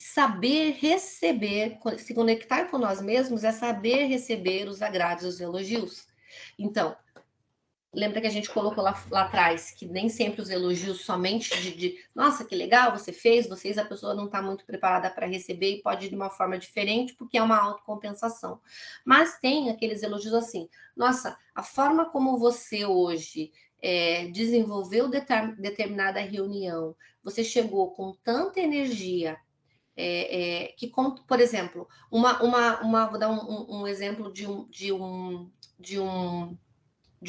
Saber receber, se conectar com nós mesmos é saber receber os agrados e os elogios. Então, lembra que a gente colocou lá atrás que nem sempre os elogios somente nossa, que legal, você fez, a pessoa não está muito preparada para receber e pode ir de uma forma diferente, porque é uma autocompensação. Mas tem aqueles elogios assim, nossa, a forma como você hoje desenvolveu determinada reunião, você chegou com tanta energia, por exemplo, vou dar um exemplo de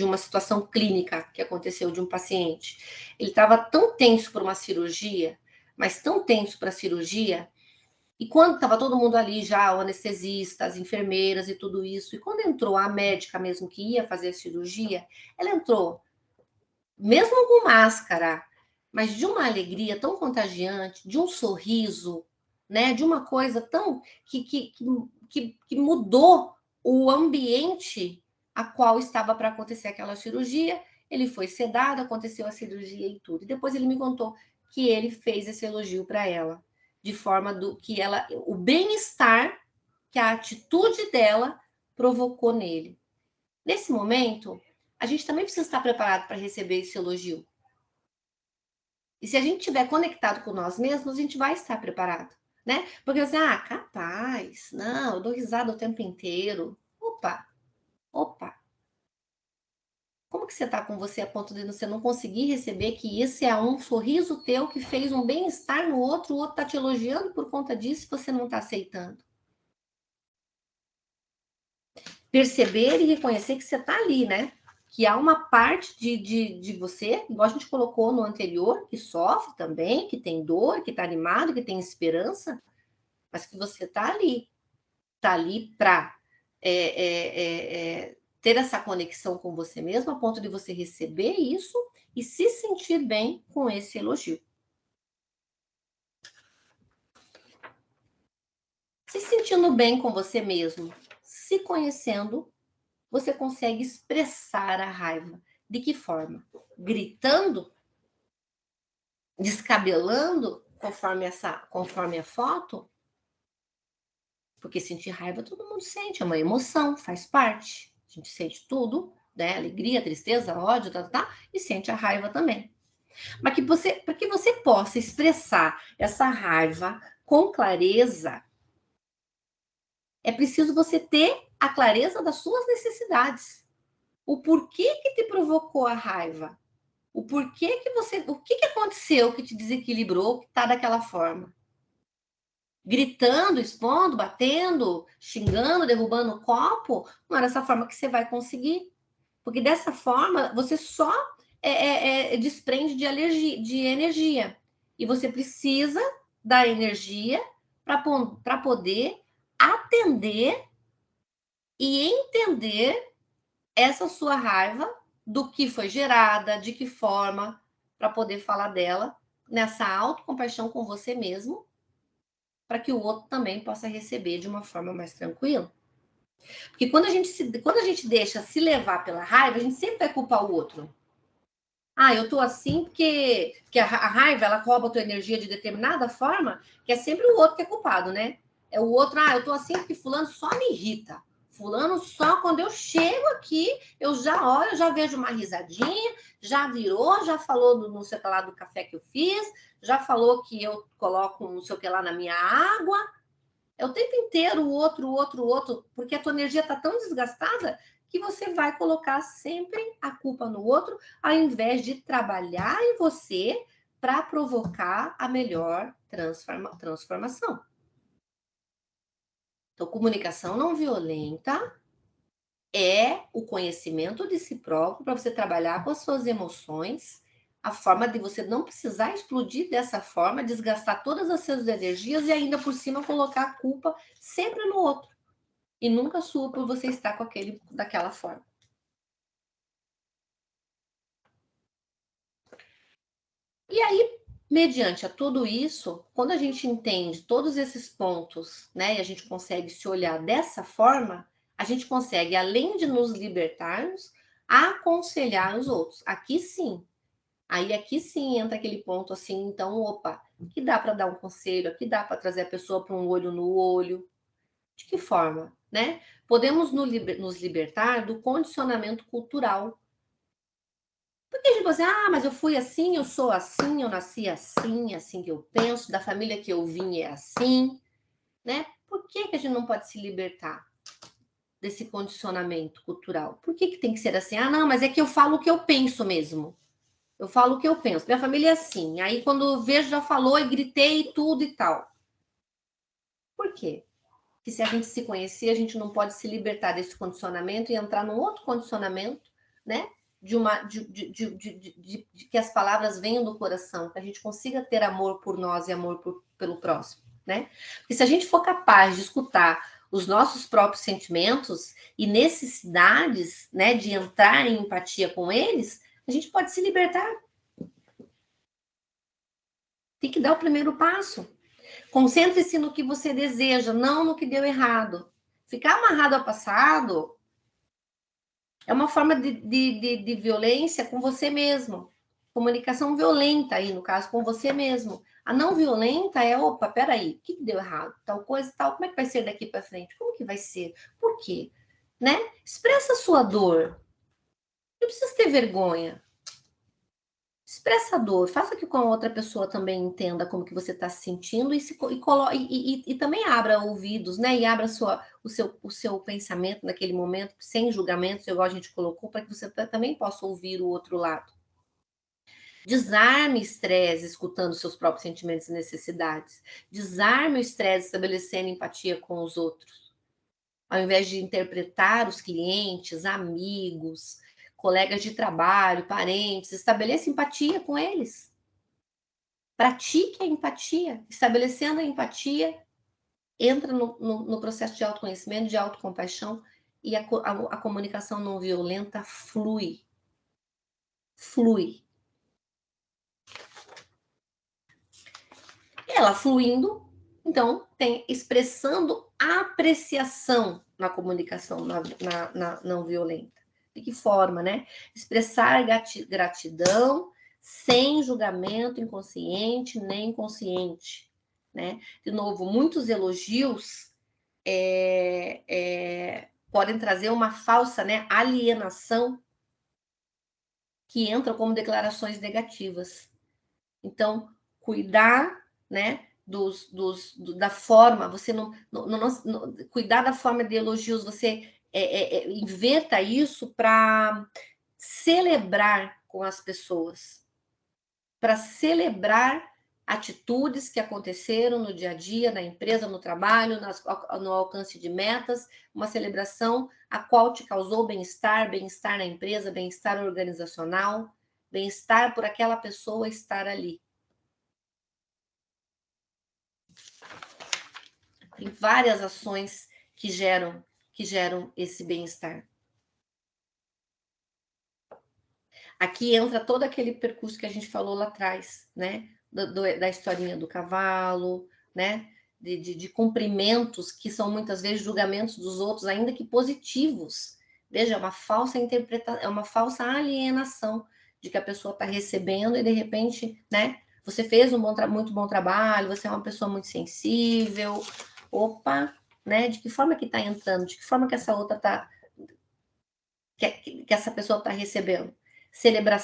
uma situação clínica que aconteceu de um paciente. Ele estava tão tenso por uma cirurgia, mas tão tenso para a cirurgia, e quando estava todo mundo ali já, o anestesista, as enfermeiras e tudo isso, e quando entrou a médica mesmo que ia fazer a cirurgia, ela entrou, mesmo com máscara, mas de uma alegria tão contagiante, de um sorriso, né? De uma coisa tão que mudou o ambiente a qual estava para acontecer aquela cirurgia. Ele foi sedado, aconteceu a cirurgia e tudo. E depois ele me contou que ele fez esse elogio para ela, de forma que ela, o bem-estar que a atitude dela provocou nele. Nesse momento, a gente também precisa estar preparado para receber esse elogio. E se a gente estiver conectado com nós mesmos, a gente vai estar preparado, né? Porque você, capaz, não, eu dou risada o tempo inteiro. Opa. Como que você está com você a ponto de você não conseguir receber que esse é um sorriso teu que fez um bem-estar no outro, o outro está te elogiando por conta disso e você não está aceitando? Perceber e reconhecer que você está ali, né? Que há uma parte de você, igual a gente colocou no anterior, que sofre também, que tem dor, que está animado, que tem esperança, mas que você está ali para ter essa conexão com você mesmo, a ponto de você receber isso e se sentir bem com esse elogio. Se sentindo bem com você mesmo, se conhecendo, você consegue expressar a raiva. De que forma? Gritando? Descabelando? Conforme a foto? Porque sentir raiva todo mundo sente, é uma emoção, faz parte. A gente sente tudo, né? Alegria, tristeza, ódio, e sente a raiva também. Mas para que você possa expressar essa raiva com clareza, é preciso você ter a clareza das suas necessidades. O porquê que te provocou a raiva? O que aconteceu que te desequilibrou, que está daquela forma? Gritando, expondo, batendo, xingando, derrubando o copo, não é dessa forma que você vai conseguir. Porque dessa forma, você só desprende de energia. E você precisa da energia para poder atender e entender essa sua raiva, do que foi gerada, de que forma, para poder falar dela nessa autocompaixão com você mesmo, para que o outro também possa receber de uma forma mais tranquila. Porque quando a gente deixa se levar pela raiva, a gente sempre vai culpar o outro. Ah, eu tô assim porque a raiva, ela rouba a tua energia de determinada forma, que é sempre o outro que é culpado, né? É o outro, eu tô assim porque fulano só me irrita. Fulano só, quando eu chego aqui, eu já olho, eu já vejo uma risadinha, já virou, já falou do não sei o que lá do café que eu fiz, já falou que eu coloco não sei o que lá na minha água. É o tempo inteiro o outro, porque a tua energia está tão desgastada que você vai colocar sempre a culpa no outro, ao invés de trabalhar em você para provocar a melhor transformação. Então, comunicação não violenta é o conhecimento de si próprio para você trabalhar com as suas emoções, a forma de você não precisar explodir dessa forma, desgastar todas as suas energias e ainda por cima colocar a culpa sempre no outro. E nunca sua por você estar com daquela forma. E aí, mediante a tudo isso, quando a gente entende todos esses pontos, né, e a gente consegue se olhar dessa forma, a gente consegue, além de nos libertarmos, aconselhar os outros. Aqui sim entra aquele ponto assim, então, opa, que dá para dar um conselho, aqui dá para trazer a pessoa para um olho no olho. De que forma, né? Podemos nos libertar do condicionamento cultural. Porque a gente pode dizer, mas eu fui assim, eu sou assim, eu nasci assim, assim que eu penso, da família que eu vim é assim, né? Por que a gente não pode se libertar desse condicionamento cultural? Por que tem que ser assim? Não, mas é que eu falo o que eu penso mesmo. Eu falo o que eu penso. Minha família é assim. Aí quando eu vejo, já falou e gritei tudo e tal. Por quê? Que se a gente se conhecer, a gente não pode se libertar desse condicionamento e entrar num outro condicionamento, né? De que as palavras venham do coração, que a gente consiga ter amor por nós e amor pelo próximo, né? Porque se a gente for capaz de escutar os nossos próprios sentimentos e necessidades, né, de entrar em empatia com eles, a gente pode se libertar. Tem que dar o primeiro passo. Concentre-se no que você deseja, não no que deu errado. Ficar amarrado ao passado é uma forma de violência com você mesmo. Comunicação violenta aí, no caso, com você mesmo. A não violenta é, opa, peraí, o que deu errado? Tal coisa, tal, como é que vai ser daqui para frente? Como que vai ser? Por quê? Né? Expressa a sua dor. Não precisa ter vergonha. Expressa a dor, faça que com a outra pessoa também entenda como que você está se sentindo e também abra ouvidos, né? E abra o seu pensamento naquele momento, sem julgamentos, igual a gente colocou, para que você também possa ouvir o outro lado. Desarme estresse escutando seus próprios sentimentos e necessidades. Desarme o estresse estabelecendo empatia com os outros. Ao invés de interpretar os clientes, amigos, colegas de trabalho, parentes, estabeleça empatia com eles. Pratique a empatia. Estabelecendo a empatia, entra no processo de autoconhecimento, de autocompaixão, e a comunicação não violenta flui. Flui. Ela fluindo, Então, tem expressando apreciação na comunicação não violenta. De que forma, né? Expressar gratidão sem julgamento inconsciente nem consciente, né? De novo, muitos elogios podem trazer uma falsa, né, alienação que entra como declarações negativas. Então, cuidar, né, da forma, você cuidar da forma de elogios, você inverta isso para celebrar com as pessoas, para celebrar atitudes que aconteceram no dia a dia, na empresa, no trabalho, no alcance de metas, uma celebração a qual te causou bem-estar, bem-estar na empresa, bem-estar organizacional, bem-estar por aquela pessoa estar ali. Tem várias ações que geram esse bem-estar. Aqui entra todo aquele percurso que a gente falou lá atrás, né? Da historinha do cavalo, né? De cumprimentos que são muitas vezes julgamentos dos outros, ainda que positivos. Veja, é uma falsa interpretação, é uma falsa alienação de que a pessoa está recebendo e de repente, né? Você fez muito bom trabalho, você é uma pessoa muito sensível. Opa, né? De que forma que está entrando? De que forma que essa outra está, que essa pessoa está recebendo? Celebrar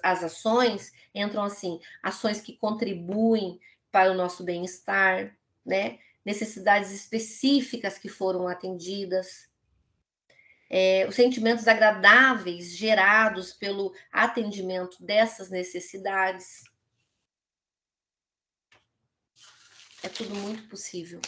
as ações entram assim, ações que contribuem para o nosso bem-estar, né? Necessidades específicas que foram atendidas, os sentimentos agradáveis gerados pelo atendimento dessas necessidades. É tudo muito possível.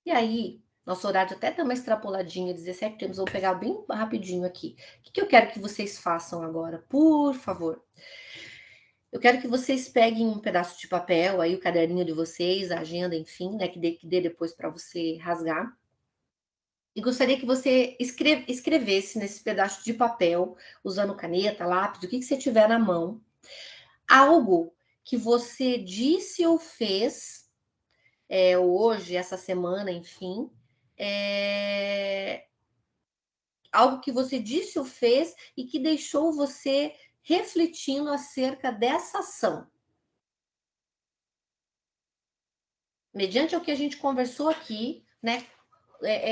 E aí, nosso horário até está uma extrapoladinha, 17 tempos, vou pegar bem rapidinho aqui. O que eu quero que vocês façam agora? Por favor. Eu quero que vocês peguem um pedaço de papel, aí o caderninho de vocês, a agenda, enfim, né, que dê depois para você rasgar. E gostaria que você escrevesse nesse pedaço de papel, usando caneta, lápis, o que você tiver na mão, algo que você disse ou fez hoje, essa semana, enfim, algo que você disse ou fez e que deixou você refletindo acerca dessa ação. Mediante o que a gente conversou aqui, né?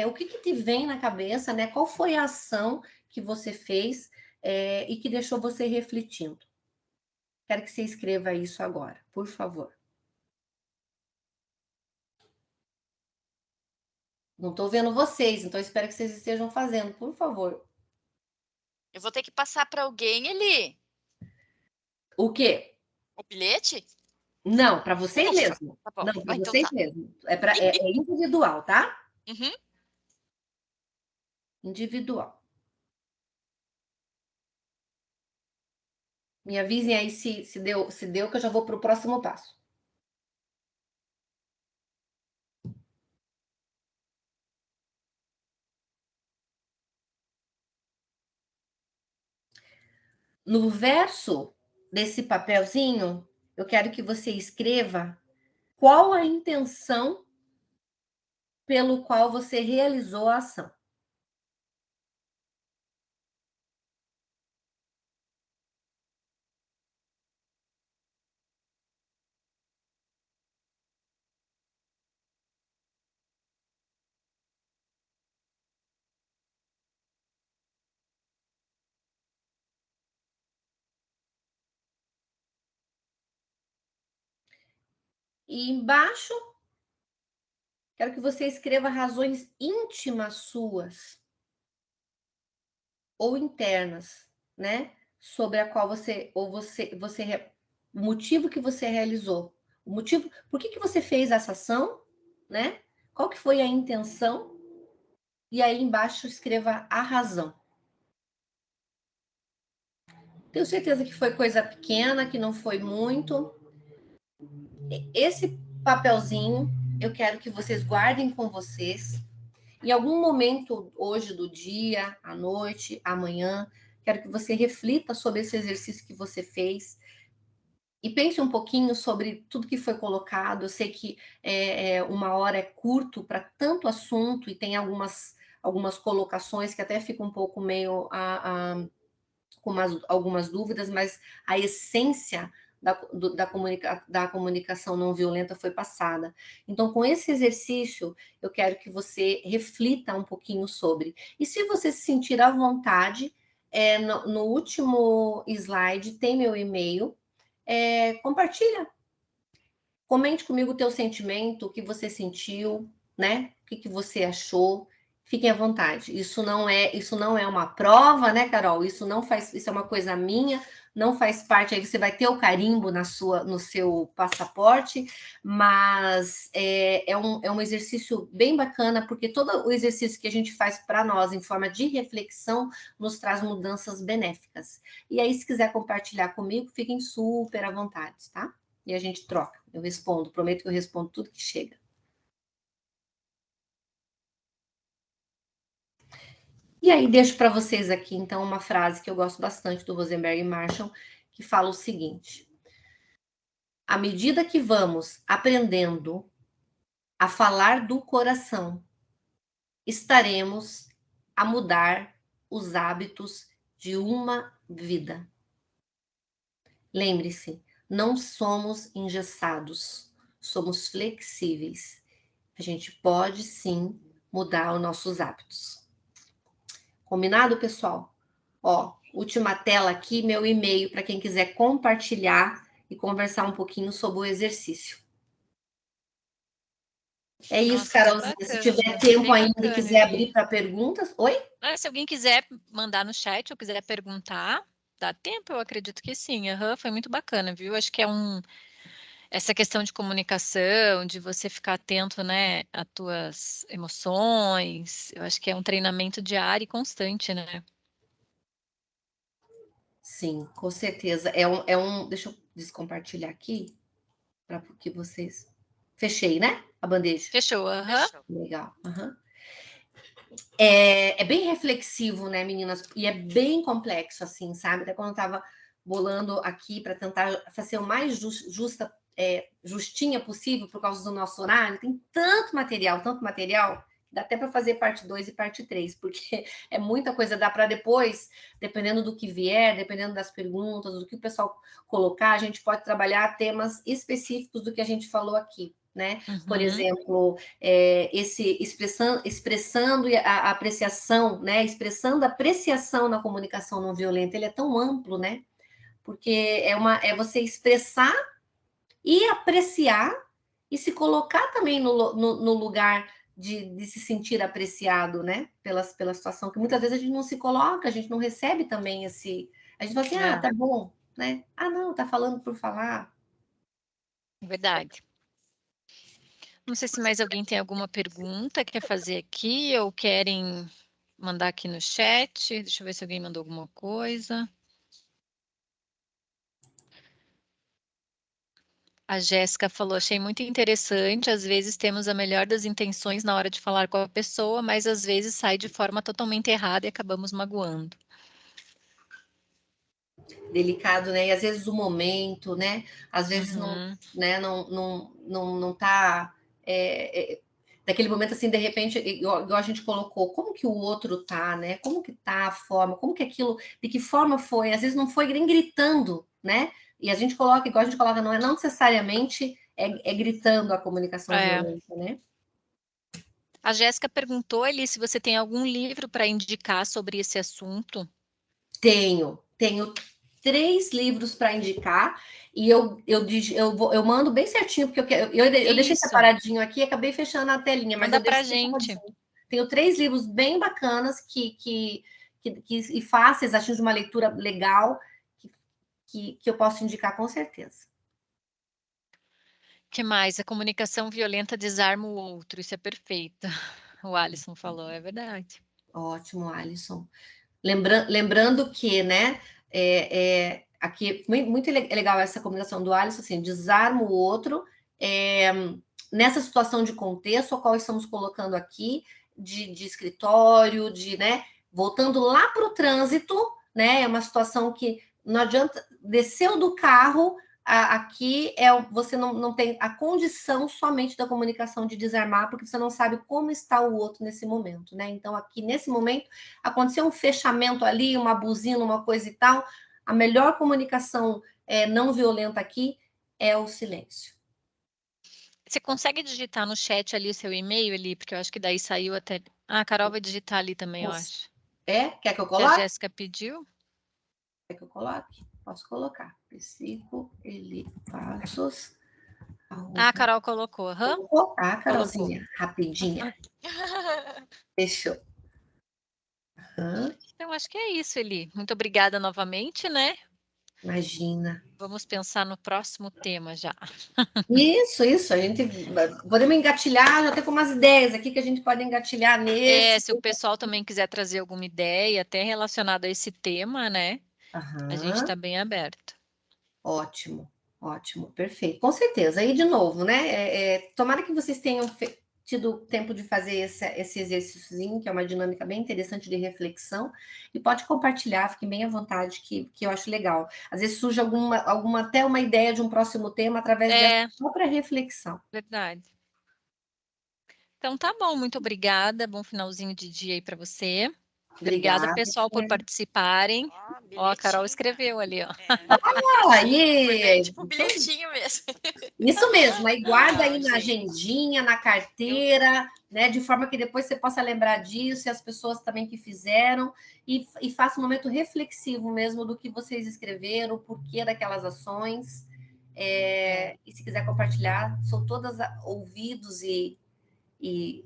O que te vem na cabeça, né? Qual foi a ação que você fez e que deixou você refletindo? Quero que você escreva isso agora, por favor. Não estou vendo vocês, então espero que vocês estejam fazendo, por favor. Eu vou ter que passar para alguém ali. O quê? O bilhete? Não, para vocês Ufa, mesmo. tá bom. Não, para Então vocês tá. mesmo. É individual, tá? Uhum. Individual. Me avisem aí se deu, que eu já vou para o próximo passo. No verso desse papelzinho, eu quero que você escreva qual a intenção pelo qual você realizou a ação. E embaixo, quero que você escreva razões íntimas suas ou internas, né? Sobre a qual o motivo que você realizou. O motivo, por que você fez essa ação, né? Qual que foi a intenção? E aí embaixo escreva a razão. Tenho certeza que foi coisa pequena, que não foi muito. Esse papelzinho eu quero que vocês guardem com vocês. Em algum momento hoje do dia, à noite, amanhã, quero que você reflita sobre esse exercício que você fez e pense um pouquinho sobre tudo que foi colocado. Eu sei que 1 hora é curto para tanto assunto e tem algumas colocações que até ficam um pouco meio com algumas dúvidas, mas a essência da comunicação não violenta foi passada. Então, com esse exercício, eu quero que você reflita um pouquinho sobre. E se você se sentir à vontade, no último slide tem meu e-mail, compartilha. Comente comigo o teu sentimento, o que você sentiu, né? O que você achou. Fiquem à vontade. Isso não é uma prova, né, Carol? Isso é uma coisa minha, não faz parte. Aí você vai ter o carimbo no seu passaporte, mas é um exercício bem bacana, porque todo o exercício que a gente faz para nós em forma de reflexão nos traz mudanças benéficas. E aí, se quiser compartilhar comigo, fiquem super à vontade, tá? E a gente troca. Eu respondo, prometo que eu respondo tudo que chega. E aí, deixo para vocês aqui, então, uma frase que eu gosto bastante do Rosenberg e Marshall, que fala o seguinte: à medida que vamos aprendendo a falar do coração, estaremos a mudar os hábitos de uma vida. Lembre-se, não somos engessados, somos flexíveis. A gente pode sim mudar os nossos hábitos. Combinado, pessoal? Ó, última tela aqui, meu e-mail para quem quiser compartilhar e conversar um pouquinho sobre o exercício. É isso, Nossa, Carolzinha. Se tiver tempo ainda e quiser abrir para perguntas. Oi? Se alguém quiser mandar no chat ou quiser perguntar, dá tempo? Eu acredito que sim. Foi muito bacana, viu? Acho que essa questão de comunicação, de você ficar atento, né, às tuas emoções, eu acho que é um treinamento diário e constante, né? Sim, com certeza. Deixa eu descompartilhar aqui para que vocês. Fechei, né? A bandeja. Fechou, Fechou. Legal. É bem reflexivo, né, meninas? E é bem complexo, assim, sabe? Até quando eu tava bolando aqui para tentar fazer o mais justinha possível por causa do nosso horário, tem tanto material, dá até para fazer parte 2 e parte 3, porque é muita coisa, dá para depois, dependendo do que vier, dependendo das perguntas, do que o pessoal colocar, a gente pode trabalhar temas específicos do que a gente falou aqui, né? Por exemplo, expressando a apreciação, né? Expressando a apreciação na comunicação não violenta, ele é tão amplo, né? Porque é você expressar e apreciar e se colocar também no lugar de se sentir apreciado, né? Pela situação, que muitas vezes a gente não se coloca, a gente não recebe também esse. A gente fala assim, tá bom, né? Ah, não, tá falando por falar. Verdade. Não sei se mais alguém tem alguma pergunta que quer fazer aqui ou querem mandar aqui no chat. Deixa eu ver se alguém mandou alguma coisa. A Jéssica falou, achei muito interessante. Às vezes temos a melhor das intenções na hora de falar com a pessoa, mas às vezes sai de forma totalmente errada e acabamos magoando. Delicado, né? E às vezes o momento, né? Às vezes não tá daquele momento assim, de repente, igual a gente colocou, como que o outro tá, né? Como que tá a forma, como que aquilo, de que forma foi? Às vezes não foi nem gritando, né? E a gente coloca, igual a gente coloca, não necessariamente gritando a comunicação violenta, né? A Jéssica perguntou, Eli, se você tem algum livro para indicar sobre esse assunto. Tenho 3 livros para indicar e eu mando bem certinho, porque eu deixei separadinho aqui e acabei fechando a telinha, mas manda para a gente. Tenho 3 livros bem bacanas e fáceis, acho de uma leitura legal, que eu posso indicar com certeza. Que mais? A comunicação violenta desarma o outro, isso é perfeito. O Alisson falou, é verdade. Ótimo, Alisson. Lembrando que, né, aqui, muito legal essa comunicação do Alisson, assim, desarma o outro, nessa situação de contexto, a qual estamos colocando aqui, de escritório, né, voltando lá para o trânsito, né? É uma situação que não adianta, desceu do carro, aqui você não tem a condição somente da comunicação de desarmar, porque você não sabe como está o outro nesse momento, né? Então, aqui nesse momento, aconteceu um fechamento ali, uma buzina, uma coisa e tal. A melhor comunicação não violenta aqui é o silêncio. Você consegue digitar no chat ali o seu e-mail ali? Porque eu acho que daí saiu até. Ah, a Carol vai digitar ali também, eu acho. Quer que eu Que a coloque? Jéssica pediu. Quer que eu coloque? Posso colocar. Psicoelipassos. Ah, a Carol colocou. Ah, Carolzinha, rapidinha. Fechou. Então, acho que é isso, Eli. Muito obrigada novamente, né? Imagina. Vamos pensar no próximo tema já. Isso. A gente podemos engatilhar, já tem com umas ideias aqui que a gente pode engatilhar nesse. Se o pessoal também quiser trazer alguma ideia, até relacionada a esse tema, né? A gente está bem aberto. Ótimo, perfeito. Com certeza. Aí, de novo, né? Tomara que vocês tenham tido tempo de fazer esse exercíciozinho, que é uma dinâmica bem interessante de reflexão, e pode compartilhar, fiquem bem à vontade, que eu acho legal. Às vezes surge até uma ideia de um próximo tema através dessa própria reflexão. Verdade. Então, tá bom, muito obrigada. Bom finalzinho de dia aí para você. Obrigada, pessoal, por participarem. Ó, a Carol escreveu ali, ó. Tipo bilhetinho mesmo. Isso mesmo, aí guarda aí na agendinha, na carteira, né? De forma que depois você possa lembrar disso, e as pessoas também que fizeram, e faça um momento reflexivo mesmo do que vocês escreveram, o porquê daquelas ações. E se quiser compartilhar, são todas ouvidos e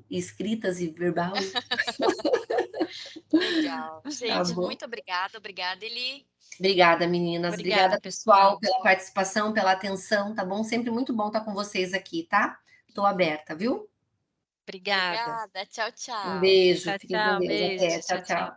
escritas e verbal. Legal. Gente, Tá, muito obrigada, Eli. Obrigada, meninas. Obrigada, pessoal, pela participação, pela atenção, tá bom? Sempre muito bom estar com vocês aqui, tá? Estou aberta, viu? Obrigada. Tchau, tchau. Um beijo, Tchau, fiquem com Deus. beijo. Até, tchau.